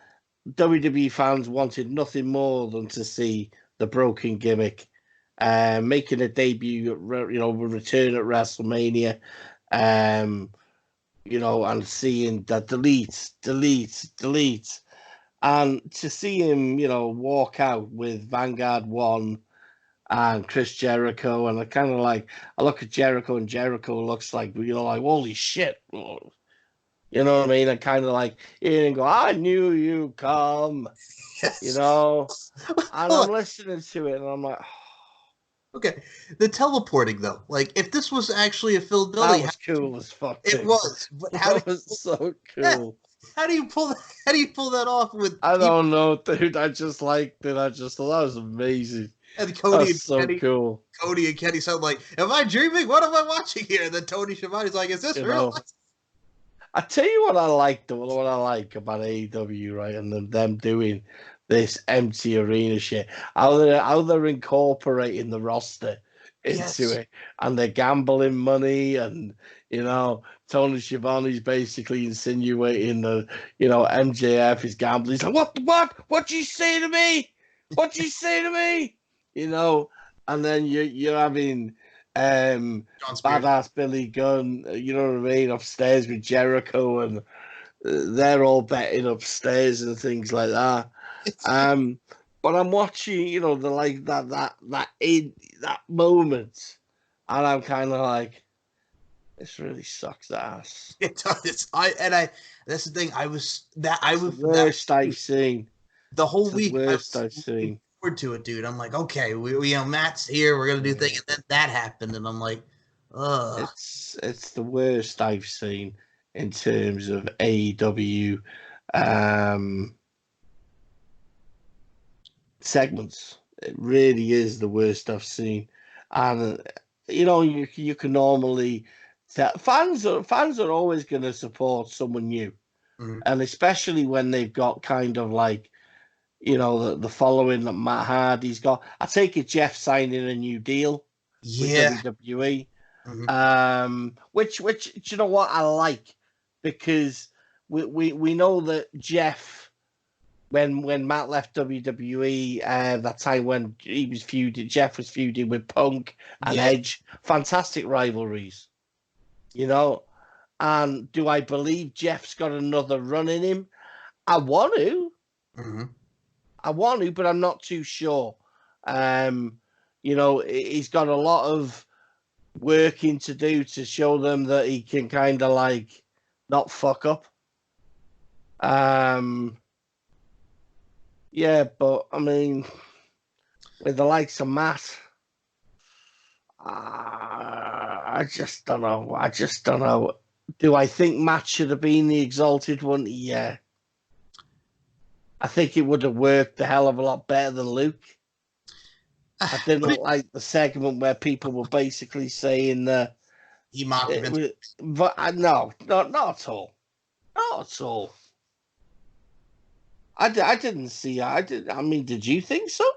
WWE fans wanted nothing more than to see the broken gimmick making a debut, return at WrestleMania, and seeing that deletes, and to see him, walk out with Vanguard 1 and Chris Jericho, and I look at Jericho, and Jericho looks like, holy shit. You know what I mean? And kind of like, and go, I knew you come, Yes. And I'm listening to it, and I'm like, okay, the teleporting though, like if this was actually a Phil Dudley, that was cool as fuck. It was, but that was so cool. Yeah. How do you pull that off with? I don't know, dude. I just liked it. I just thought that was amazing. And Cody and Kenny, cool. Cody and Kenny sound like, "Am I dreaming? What am I watching here?" And then Tony Schiavone's like, "Is this real?" I tell you what I like about AEW, right, and them doing this empty arena shit. How they're incorporating the roster into it, and they're gambling money, and Tony Schiavone's basically insinuating that MJF is gambling. He's like, what you say to me? What you say to me? And then you're having badass Billy Gunn, you know what I mean, upstairs with Jericho, and they're all betting upstairs and things like that. But I'm watching, that moment, and I'm kind of like, this really sucks ass. It does. That's the thing. Worst I've seen. The whole week. Worst I've seen. Forward to it, dude. I'm like, okay, we Matt's here. We're gonna do things, and then that happened, and I'm like, ugh. It's the worst I've seen in terms of AEW segments. It really is the worst I've seen, and you can normally tell fans are always going to support someone new, and especially when they've got kind of like the following that Matt Hardy's got. I take it Jeff signing a new deal with WWE, which you know what I like, because we know that Jeff. When Matt left WWE, that time when Jeff was feuding with Punk and Edge, fantastic rivalries, And do I believe Jeff's got another run in him? I want to. I want to, but I'm not too sure. He's got a lot of working to do to show them that he can kind of like not fuck up. Yeah, but I mean, with the likes of Matt, I just don't know. Do I think Matt should have been the exalted one? Yeah. I think it would have worked a hell of a lot better than Luke. I didn't like the segment where people were basically saying he mocked Vince. But no, not at all. Not at all. I didn't see. I mean, did you think so?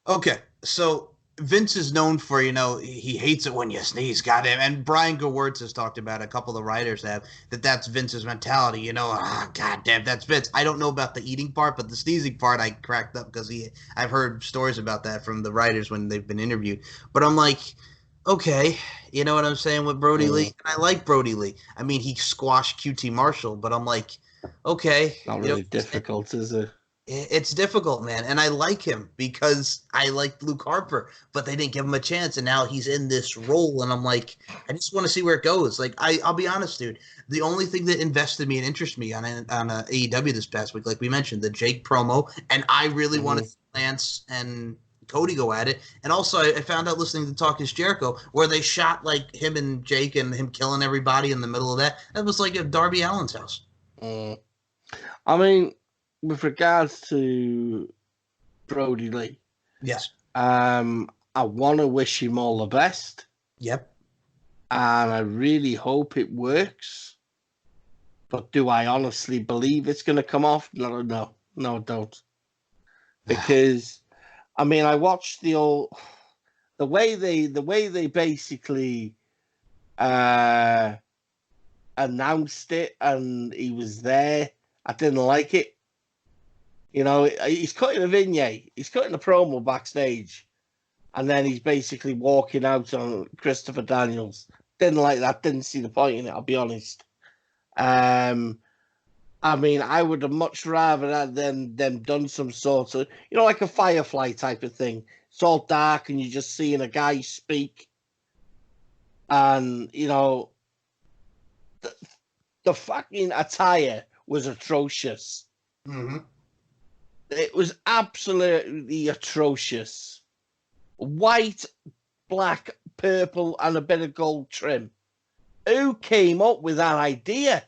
Okay, so Vince is known for, he hates it when you sneeze, goddamn. And Brian Gewirtz has talked about it, a couple of the writers have, that's Vince's mentality, goddamn, that's Vince. I don't know about the eating part, but the sneezing part I cracked up because I've heard stories about that from the writers when they've been interviewed. But I'm like, okay, you know what I'm saying with Brody Lee? And I like Brody Lee. I mean, he squashed QT Marshall, but I'm like, okay. Not really difficult, is it? It's difficult, man. And I like him because I like Luke Harper, but they didn't give him a chance. And now he's in this role. And I'm like, I just want to see where it goes. Like, I'll be honest, dude. The only thing that invested me and interested me on AEW this past week, like we mentioned, the Jake promo. And I really want to see Lance and Cody go at it. And also, I found out listening to Talk Is Jericho where they shot like him and Jake and him killing everybody in the middle of that. That was like at Darby Allin's house. I mean, with regards to Brody Lee, yes, I want to wish him all the best. Yep. And I really hope it works. But do I honestly believe it's going to come off? No, I don't. Because, I mean, I watched the way they basically announced it and he was there. I didn't like it. You know, he's cutting a vignette. He's cutting a promo backstage. And then he's basically walking out on Christopher Daniels. Didn't like that. Didn't see the point in it, I'll be honest. I mean, I would have much rather had them done some sort of, you know, like a Firefly type of thing. It's all dark and you're just seeing a guy speak. And, you know, the fucking attire was atrocious. Mm-hmm. It was absolutely atrocious. White, black, purple, and a bit of gold trim. Who came up with that idea?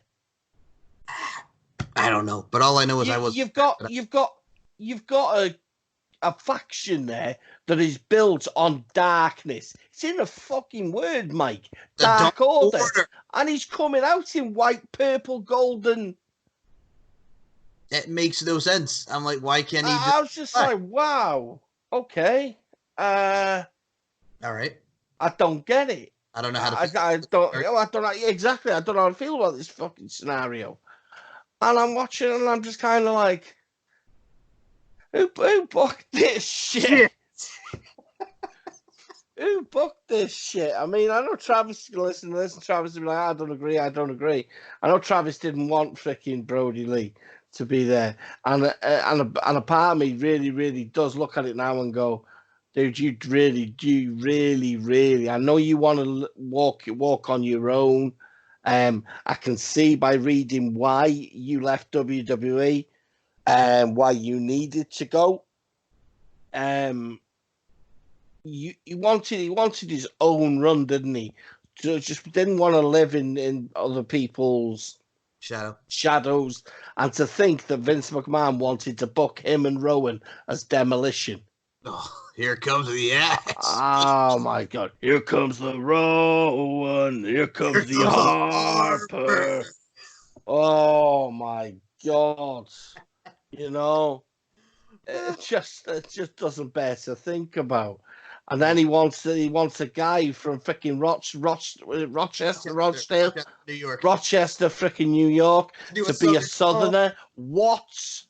I don't know, but all I know is You've got a faction there that is built on darkness. It's in a fucking word, Mike. Dark Order. And he's coming out in white, purple, golden. It makes no sense. I'm like, why can't he? I was just like, wow, okay. All right. I don't get it. I don't know how to. I don't know exactly. I don't know how to feel about this fucking scenario. And I'm watching, and I'm just kind of like, who booked this shit? Who booked this shit? I mean, I know Travis is going to listen to this, and Travis will be like, I don't agree. I know Travis didn't want freaking Brody Lee to be there. And a part of me really, really does look at it now and go, dude, you really, I know you want to walk on your own. I can see by reading why you left WWE and why you needed to go. He wanted his own run, didn't he? Just didn't want to live in other people's shadows. And to think that Vince McMahon wanted to book him and Rowan as Demolition. Oh, here comes the axe. Oh my God! Here comes the Rowan. Here comes the Harper. Oh my God! You know, it just doesn't bear to think about. And then he wants a guy from freaking Rochester, Rochdale, New York, Rochester, freaking New York, to be a Southerner. What?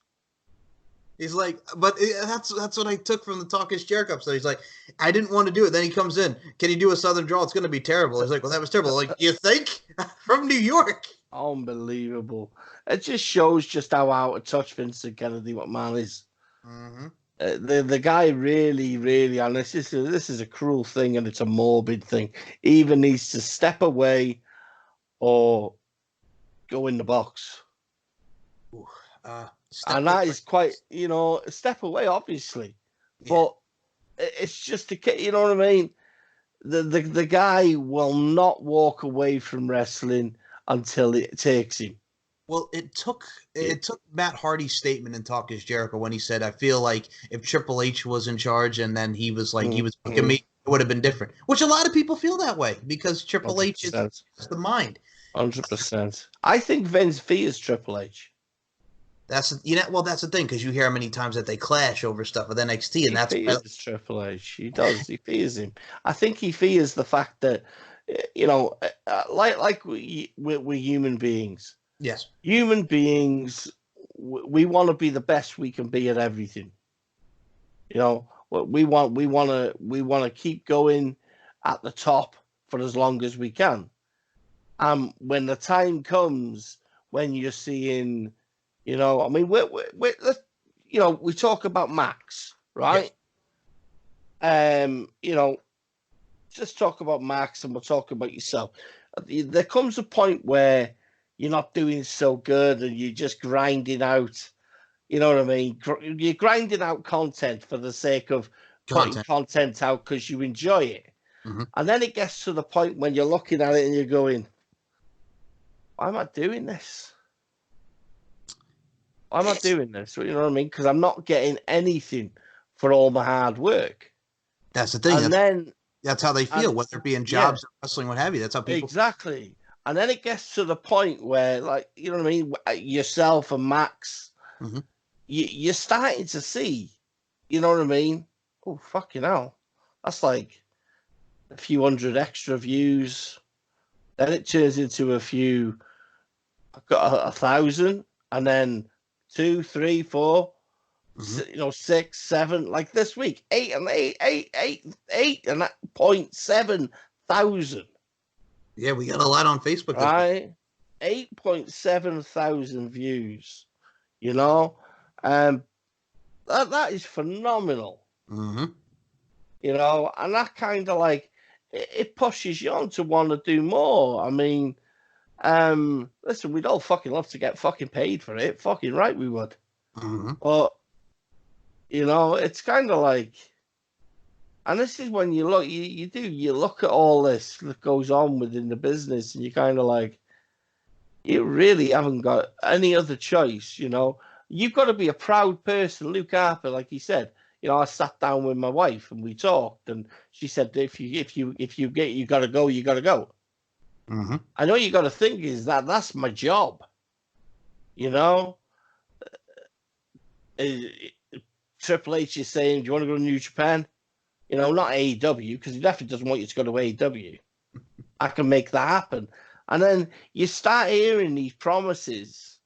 He's like, but that's what I took from the Talk Is Jericho episode. He's like, I didn't want to do it. Then he comes in. Can you do a Southern drawl? It's going to be terrible. He's like, well, that was terrible. Like, you think? From New York. Unbelievable. It just shows just how out of touch Vincent Kennedy McMahon is. Mm-hmm. The guy really, and this is a cruel thing and it's a morbid thing. He either needs to step away or go in the box. And that is quite, a step away, obviously. Yeah. But it's just you know what I mean? The guy will not walk away from wrestling until it takes him. Well, it took Matt Hardy's statement in Talk Is Jericho when he said, I feel like if Triple H was in charge and then he was like, he was booking me, it would have been different. Which a lot of people feel that way because Triple 100%. H is the mind. 100%. I think Vince fears Triple H. That's the thing, because you hear how many times that they clash over stuff with NXT, and that's fears Triple H. He does. He fears him. I think he fears the fact that, like we're human beings. Yes, human beings. We want to be the best we can be at everything. We want to keep going at the top for as long as we can. When the time comes when you're seeing. We talk about Max, right? Yeah. Just talk about Max and we'll talk about yourself. There comes a point where you're not doing so good and you're just grinding out, you know what I mean? You're grinding out content for the sake of putting Content. content out because you enjoy it. Mm-hmm. And then it gets to the point when you're looking at it and you're going, why am I doing this? Why am I doing this? You know what I mean? Because I'm not getting anything for all my hard work. That's the thing. And That's how they feel, whether it be in jobs or wrestling, what have you. That's how people. Exactly. And then it gets to the point where, like, you know what I mean? Yourself and Max, Mm-hmm. you're starting to see, you know what I mean? Oh, fucking hell. That's like a few hundred extra views. Then it turns into a few, I've got 1,000, and then 2, 3, 4, Mm-hmm. 6, 7. Like this week, 8.7 thousand. Yeah, we got a lot on Facebook this week. Right? 8.7 thousand views. You know? That is phenomenal. Mm-hmm. You know, and that kind of like it pushes you on to want to do more. I mean, listen, we'd all fucking love to get fucking paid for it. Fucking right we would. Mm-hmm. But you know, it's kind of like, and this is when you look, you look at all this that goes on within the business, and you kind of like, you really haven't got any other choice, you know. You've got to be a proud person. Luke Harper, like he said, you know, I sat down with my wife and we talked, and she said, if you get, you got to go, you got to go. Mm-hmm. I know you got to think is that's my job, you know. Triple H is saying, do you want to go to New Japan? You know, not AEW, because he definitely doesn't want you to go to AEW. I can make that happen. And then you start hearing these promises,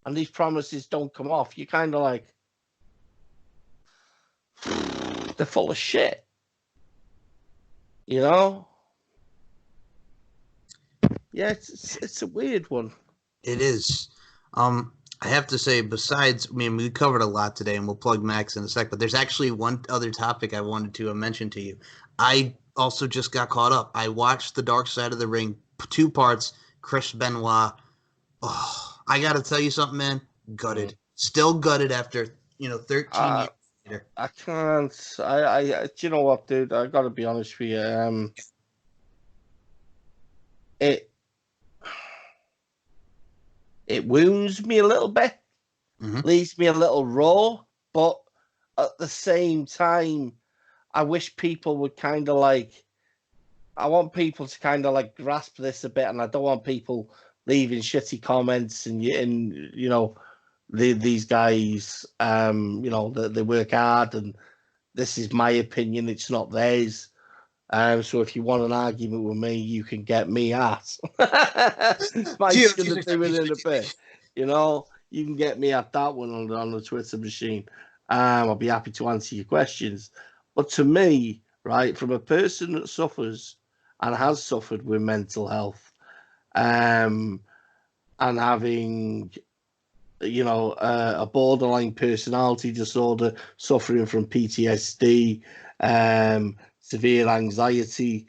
and these promises don't come off. You're kind of like, they're full of shit. You know? Yeah, it's a weird one. It is. I have to say, besides, I mean, we covered a lot today, and we'll plug Max in a sec, but there's actually one other topic I wanted to mention to you. I also just got caught up. I watched The Dark Side of the Ring, 2 parts, Chris Benoit. Oh, I got to tell you something, man. Gutted. Still gutted after, 13 years later. I can't. Do you know what, dude? I got to be honest with you. It wounds me a little bit, Mm-hmm. leaves me a little raw, but at the same time, I wish people would kind of like, I want people to kind of like grasp this a bit, and I don't want people leaving shitty comments and you know, these guys, they work hard, and this is my opinion, it's not theirs. So if you want an argument with me, you can get me at. Mike's going to do it in a bit. You know, you can get me at that one on the Twitter machine. I'll be happy to answer your questions. But to me, right, from a person that suffers and has suffered with mental health, and having, a borderline personality disorder, suffering from PTSD, severe anxiety,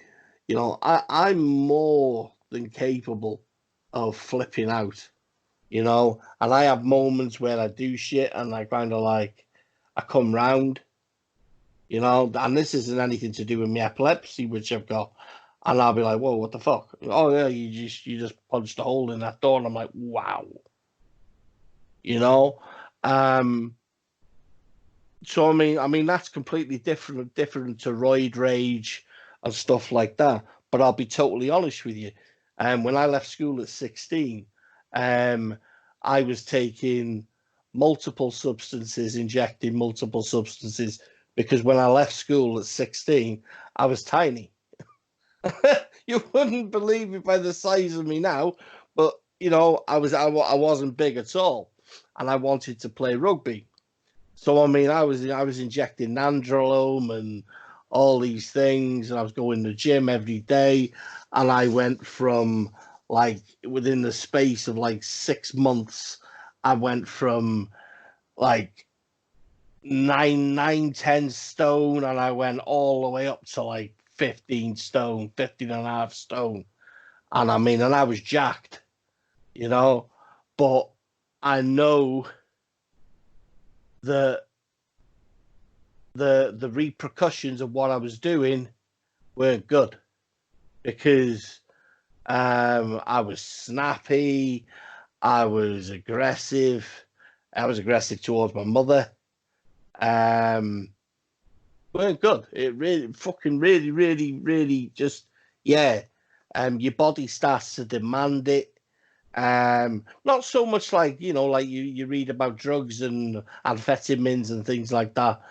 I'm more than capable of flipping out, and I have moments where I do shit and I kind of like, I come round, and this isn't anything to do with my epilepsy, which I've got. And I'll be like, whoa, what the fuck? Oh yeah, you just punched a hole in that door. And I'm like, wow. So I mean that's completely different to roid rage and stuff like that. But I'll be totally honest with you. When I left school at 16, I was taking multiple substances, injecting multiple substances, because when I left school at 16, I was tiny. You wouldn't believe it by the size of me now, but I wasn't big at all, and I wanted to play rugby. So I mean, I was injecting nandrolone and all these things, and I was going to the gym every day, and I went from, like, within the space of like 6 months, I went from like 10 stone, and I went all the way up to like 15 stone, 15 and a half stone. And I mean, and I was jacked, but I know that the repercussions of what I was doing weren't good, because I was snappy, I was aggressive towards my mother. Weren't good. It really just, yeah. Your body starts to demand it. Not so much like, like you read about drugs and amphetamines and things like that,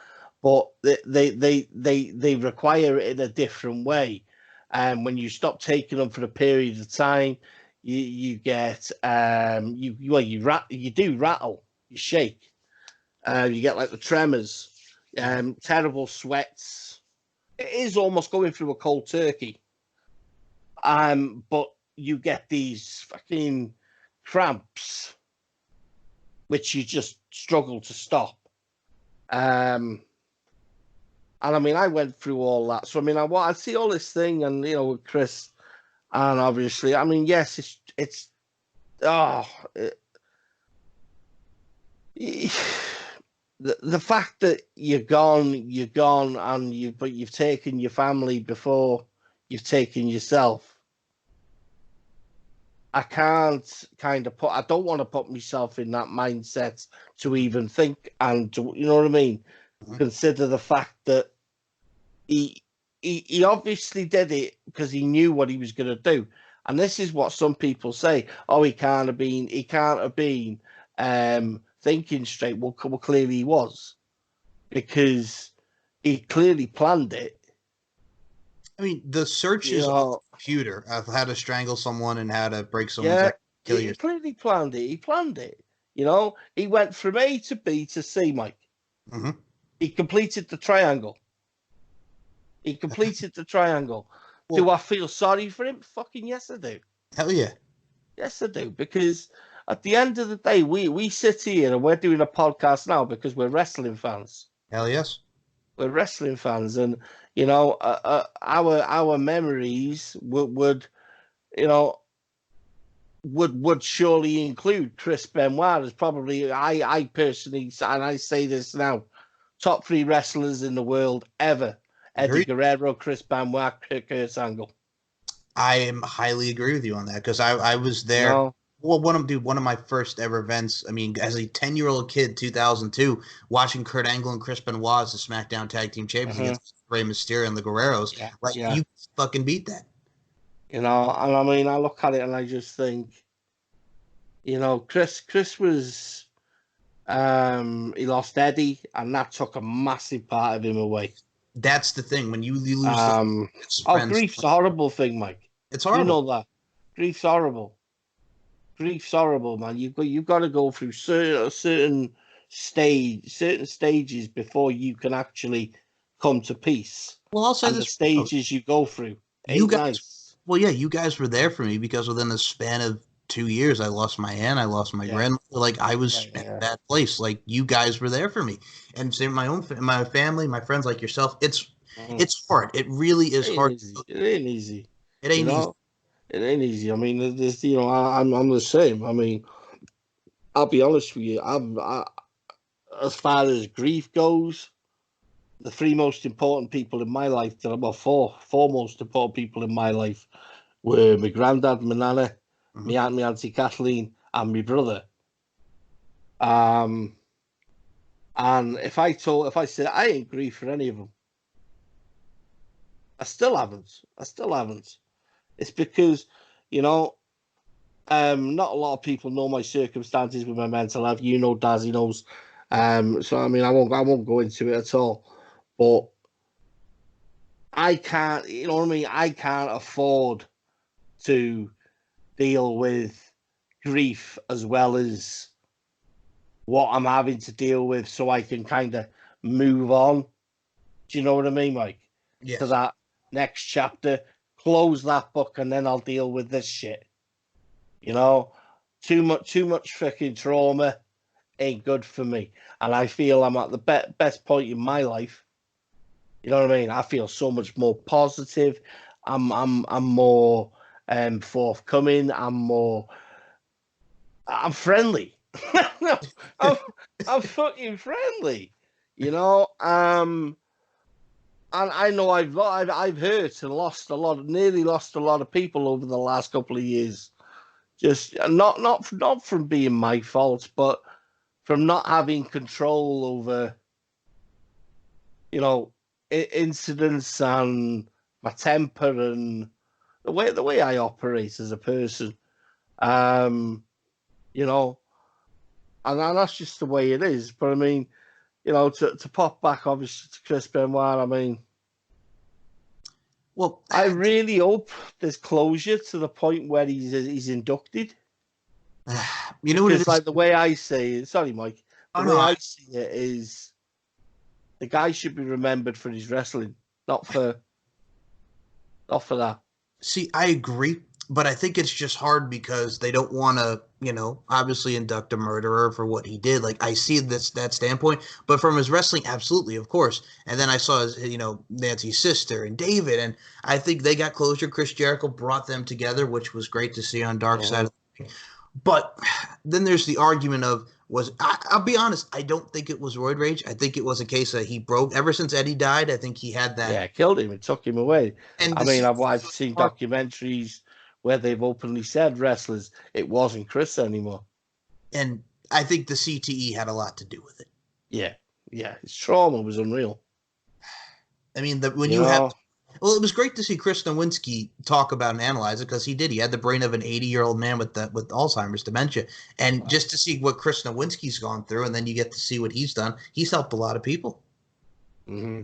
but they require it in a different way. And when you stop taking them for a period of time, you get you do rattle, you shake, you get like the tremors, terrible sweats. It is almost going through a cold turkey. But you get these fucking cramps, which you just struggle to stop. And I mean, I went through all that. So I mean, I see all this thing, and with Chris, and obviously, I mean, yes, it's the fact that you're gone, and but you've taken your family before you've taken yourself. I can't I don't want to put myself in that mindset to even think, and to, you know what I mean? Mm-hmm. Consider the fact that he obviously did it because he knew what he was going to do. And this is what some people say, oh, he can't have been thinking straight. Well, clearly he was, because he clearly planned it. I mean, the searches on the computer of how to strangle someone and how to break someone's neck, kill you. He clearly planned it. He planned it. He went from A to B to C, Mike. Mm-hmm. He completed the triangle. Well, do I feel sorry for him? Fucking yes, I do. Hell yeah. Yes, I do. Because at the end of the day, we sit here and we're doing a podcast now because we're wrestling fans. Hell yes. We're wrestling fans, and our memories would surely include Chris Benoit as probably, I personally, and I say this now, top 3 wrestlers in the world ever. Eddie Guerrero, Chris Benoit, Kurt Angle. I am highly agree with you on that, because I was there. Well, one of my first ever events. I mean, as a 10-year-old kid, 2002, watching Kurt Angle and Chris Benoit as the SmackDown Tag Team Champions against Rey Mysterio and the Guerreros. Yeah, you fucking beat that. And I mean, I look at it and I just think, Chris was, he lost Eddie, and that took a massive part of him away. That's the thing. When you lose grief's a horrible thing, Mike. It's horrible. You know that. Grief's horrible. Grief's horrible, man. You've got to go through certain stages before you can actually come to peace. Well, I'll say the stages you go through. You guys, well, yeah, you guys were there for me, because within the span of 2 years, I lost my aunt, I lost my grandmother. Like, I was in that place. Like, you guys were there for me, and same my family, my friends like yourself. It's hard. It really is hard. It ain't easy. It ain't easy. It ain't easy. I mean, this, I'm the same. I mean, I'll be honest with you. As far as grief goes, the 3 most important people in my life, four most important people in my life, were my granddad, my nana, my aunt, my auntie Kathleen, and my brother. And if I said I ain't grief for any of them, I still haven't. It's because, not a lot of people know my circumstances with my mental health. Dazzy knows. So I mean, I won't go into it at all. But I can't, I can't afford to deal with grief as well as what I'm having to deal with, so I can kind of move on. Do you know what I mean, Mike? Yes. To that next chapter, close that book, and then I'll deal with this shit. Too much freaking trauma ain't good for me, and I feel I'm at the best point in my life. You know what I mean? I feel so much more positive. I'm more forthcoming. I'm friendly. I'm fucking friendly. You know, and I know I've hurt and lost a lot, nearly lost a lot of people over the last couple of years. Just not from being my fault, but from not having control over, incidents and my temper and the way I operate as a person. You know, and that's just the way it is. But I mean, to pop back obviously to Chris Benoit, I mean, well, I really hope there's closure to the point where he's inducted. You know what it is? Like the way I say it, sorry, Mike. I see it is the guy should be remembered for his wrestling, not for that. See, I agree, but I think it's just hard because they don't want to, obviously induct a murderer for what he did. Like I see that standpoint, but from his wrestling, absolutely, of course. And then I saw his, Nancy's sister and David, and I think they got closure. Chris Jericho brought them together, which was great to see on Dark Side of the Ring. But then there's the argument of I'll be honest, I don't think it was roid rage. I think it was a case that he broke ever since Eddie died. I think he had that. Yeah, killed him. It took him away. And I mean, I've seen documentaries where they've openly said wrestlers it wasn't Chris anymore. And I think the CTE had a lot to do with it. Yeah, his trauma was unreal. I mean, it was great to see Chris Nowinski talk about and analyze it because he did. He had the brain of an 80-year-old man with Alzheimer's dementia. And just to see what Chris Nowinski's gone through, and then you get to see what he's done, he's helped a lot of people. Mm-hmm.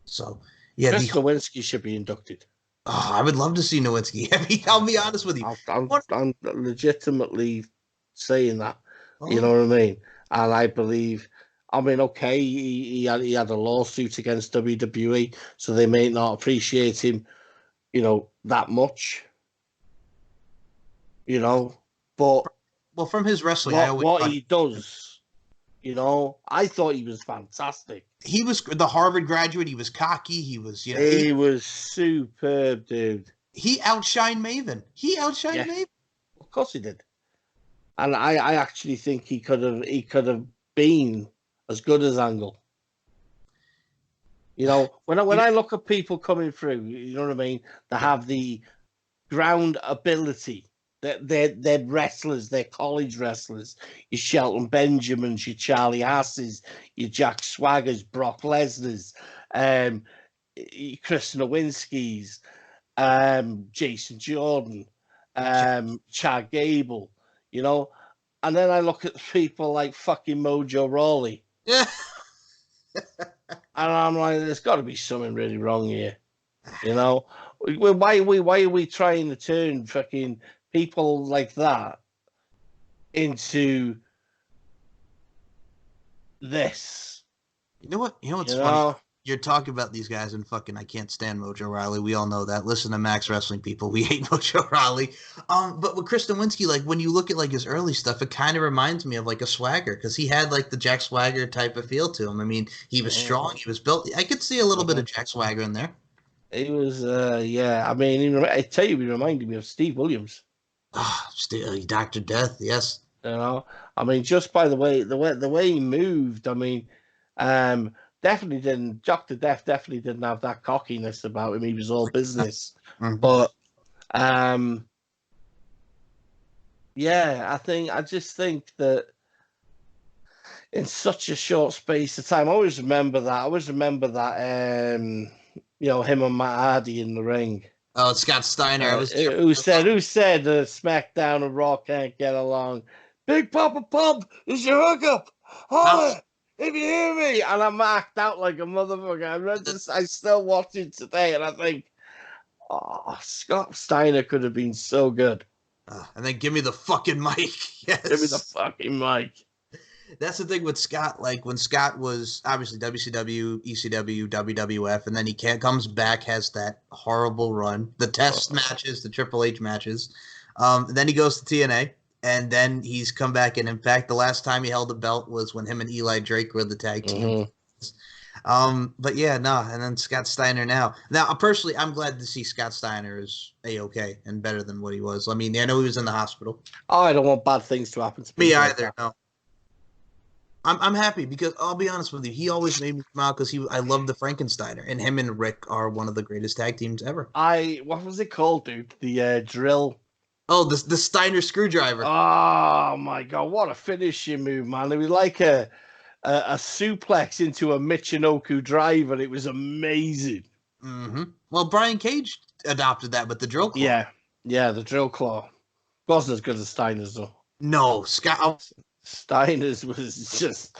So, yeah. Chris Nowinski should be inducted. Oh, I would love to see Nowinski. I mean, I'll be honest with you. I'm legitimately saying that. Oh. You know what I mean? And I believe... I mean, okay, he had a lawsuit against WWE, so they may not appreciate him, that much. But from his wrestling, what he does, I thought he was fantastic. He was the Harvard graduate. He was cocky. He was, he was superb, dude. He outshined Maven. Maven. Of course he did. And I actually think he could have been as good as Angle. When I look at people coming through, you know what I mean? They have the ground ability. They're wrestlers. They're college wrestlers. Your Shelton Benjamins, your Charlie Hasses, your Jack Swaggers, Brock Lesnar's, Chris Nowinski's, Jason Jordan, Chad Gable, And then I look at people like fucking Mojo Rawley. Yeah. And I'm like, there's got to be something really wrong here. Why are we trying to turn fucking people like that into this? You know what's funny? You're talking about these guys and fucking I can't stand Mojo Rawley. We all know that. Listen to Max Wrestling people. We hate Mojo Rawley. But with Chris Nowinski, like when you look at like his early stuff, it kind of reminds me of like a Swagger because he had like the Jack Swagger type of feel to him. I mean, he was strong. He was built. I could see a little bit of Jack Swagger in there. He was, I mean, I tell you, he reminded me of Steve Williams. Dr. Death, yes. I mean, just by the way he moved. I mean, definitely didn't. Dr. Death definitely didn't have that cockiness about him. He was all business. Mm-hmm. But I just think that in such a short space of time, I always remember that. Him and Matt Hardy in the ring. Oh, Scott Steiner. Who said SmackDown and Raw can't get along? Big Papa Pump is your hookup. Holler if you hear me. And I marked out like a motherfucker. I still watch it today, and I think, Scott Steiner could have been so good. And then give me the fucking mic. Yes. Give me the fucking mic. That's the thing with Scott. Like when Scott was obviously WCW, ECW, WWF, and then he comes back, has that horrible run, the test matches, the Triple H matches. Then he goes to TNA, and then he's come back in Impact. The last time he held the belt was when him and Eli Drake were the tag team. Mm-hmm. But yeah, no. And then Scott Steiner now. Now, personally, I'm glad to see Scott Steiner is A-okay and better than what he was. I mean, I know he was in the hospital. I don't want bad things to happen to me either. No. I'm happy because I'll be honest with you, he always made me smile because I love the Frankensteiner, and him and Rick are one of the greatest tag teams ever. What was it called, dude? The drill. Oh, the Steiner screwdriver. Oh my god, what a finishing move, man! It was like a suplex into a Michinoku driver. It was amazing. Mm-hmm. Well, Brian Cage adopted that with the drill claw. Yeah, the drill claw wasn't as good as Steiner's though. No, Scott. Steiner's was just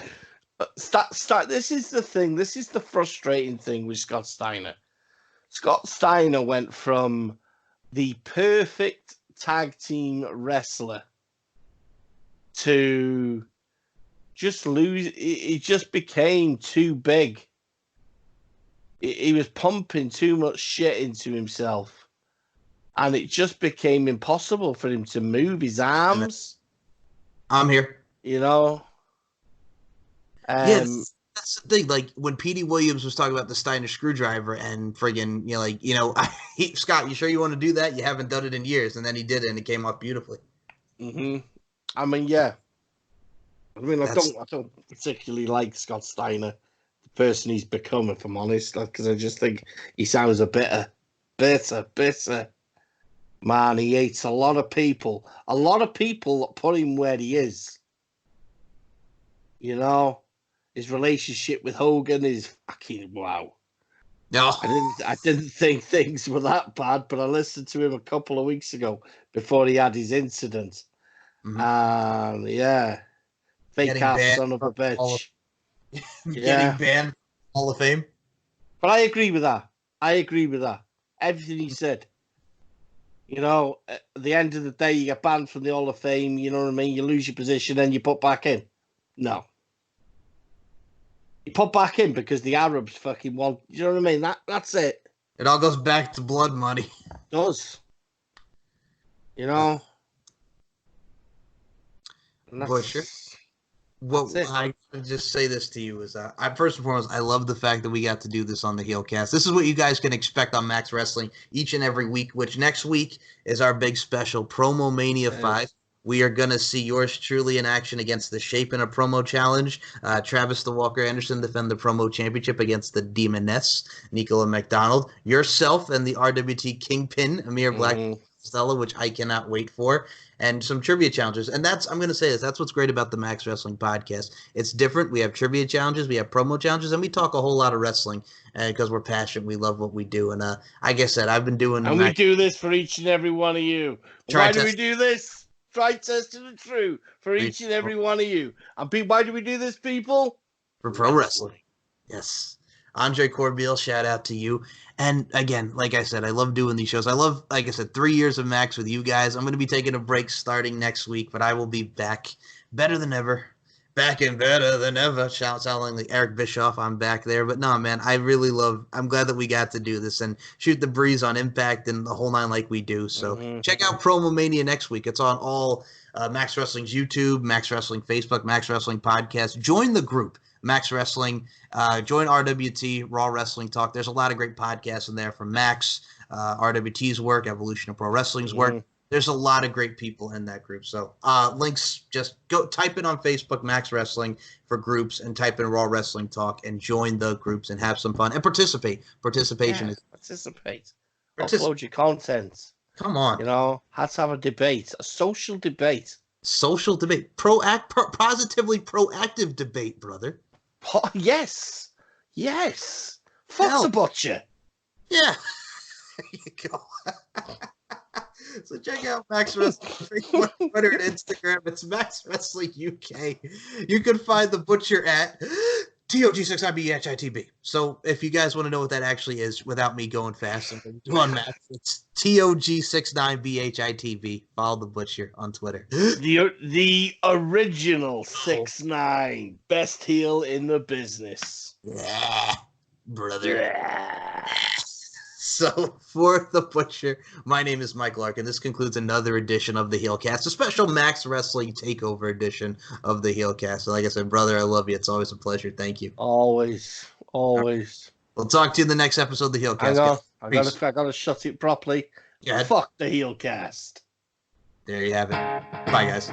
This is the thing. This is the frustrating thing with Scott Steiner. Scott Steiner went from the perfect tag team wrestler to just lose. He just became too big. He was pumping too much shit into himself, and it just became impossible for him to move his arms. I'm here. You know. Yes, that's the thing. Like when Petey Williams was talking about the Steiner screwdriver and friggin', Scott, you sure you want to do that? You haven't done it in years, and then he did it, and it came off beautifully. Mm-hmm. I mean, yeah. I don't particularly like Scott Steiner, the person he's become, if I'm honest, because I just think he sounds a bitter. Man, he hates a lot of people. A lot of people that put him where he is. You know, his relationship with Hogan is fucking wow. No, I didn't think things were that bad, but I listened to him a couple of weeks ago before he had his incident. Mm-hmm. Yeah. Fake ass son of a bitch. Getting banned from Hall of Fame. But I agree with that. Everything he said. You know, at the end of the day, you get banned from the Hall of Fame. You know what I mean? You lose your position, then you put back in. No. You put back in because the Arabs fucking want. You know what I mean? That's it. It all goes back to blood money. It does. You know? Butcher. What I just say this to you is I first and foremost, I love the fact that we got to do this on the HeelCast. This is what you guys can expect on Max Wrestling each and every week, which next week is our big special Promo Mania 5. We are going to see yours truly in action against the Shape in a Promo Challenge. Travis the Walker Anderson defend the Promo Championship against the Demoness, Nicola McDonald. Yourself and the RWT Kingpin, Amir Black Stella, which I cannot wait for. And some trivia challenges. And I'm going to say this, that's what's great about the Max Wrestling Podcast. It's different. We have trivia challenges, we have promo challenges, and we talk a whole lot of wrestling because we're passionate. We love what we do. And like I said, I've been doing... And we do this for each and every one of you. Why do we do this? Try testing the truth for each and every one of you. And why do we do this, people? For pro wrestling. Yes. Andre Corbeil, shout out to you. And again, like I said, I love doing these shows. I love, like I said, 3 years of Max with you guys. I'm going to be taking a break starting next week, but I will be back better than ever. Back and better than ever. Sounding like Eric Bischoff. I'm back there. But no, man, I'm glad that we got to do this and shoot the breeze on Impact and the whole nine like we do. So check out Promo Mania next week. It's on all Max Wrestling's YouTube, Max Wrestling Facebook, Max Wrestling Podcast. Join the group. Max Wrestling, join RWT, Raw Wrestling Talk. There's a lot of great podcasts in there from Max, RWT's work, Evolution of Pro Wrestling's work. There's a lot of great people in that group. So links, just go type in on Facebook, Max Wrestling for groups, and type in Raw Wrestling Talk and join the groups and have some fun and participate. Participate. Upload your content. Come on. You know, have to have a debate, a social debate. Social debate. Positively proactive debate, brother. Yes. Fuck the Butcher. Yeah. There you go. So check out Max Wrestling on Twitter and Instagram. It's Max Wrestling UK. You can find the Butcher at TOG69BHITB. So if you guys want to know what that actually is, without me going fast and on Max, it's TOG69BHITB. Follow the Butcher on Twitter. The original 6'9", best heel in the business. Yeah, brother. Yeah. So for the Butcher, my name is Mike Larkin. This concludes another edition of the HeelCast, a special Max Wrestling Takeover edition of the HeelCast. So like I said, brother, I love you. It's always a pleasure. Thank you. Always. We'll talk to you in the next episode of the HeelCast. I gotta shut it properly. Fuck the HeelCast. There you have it. Bye, guys.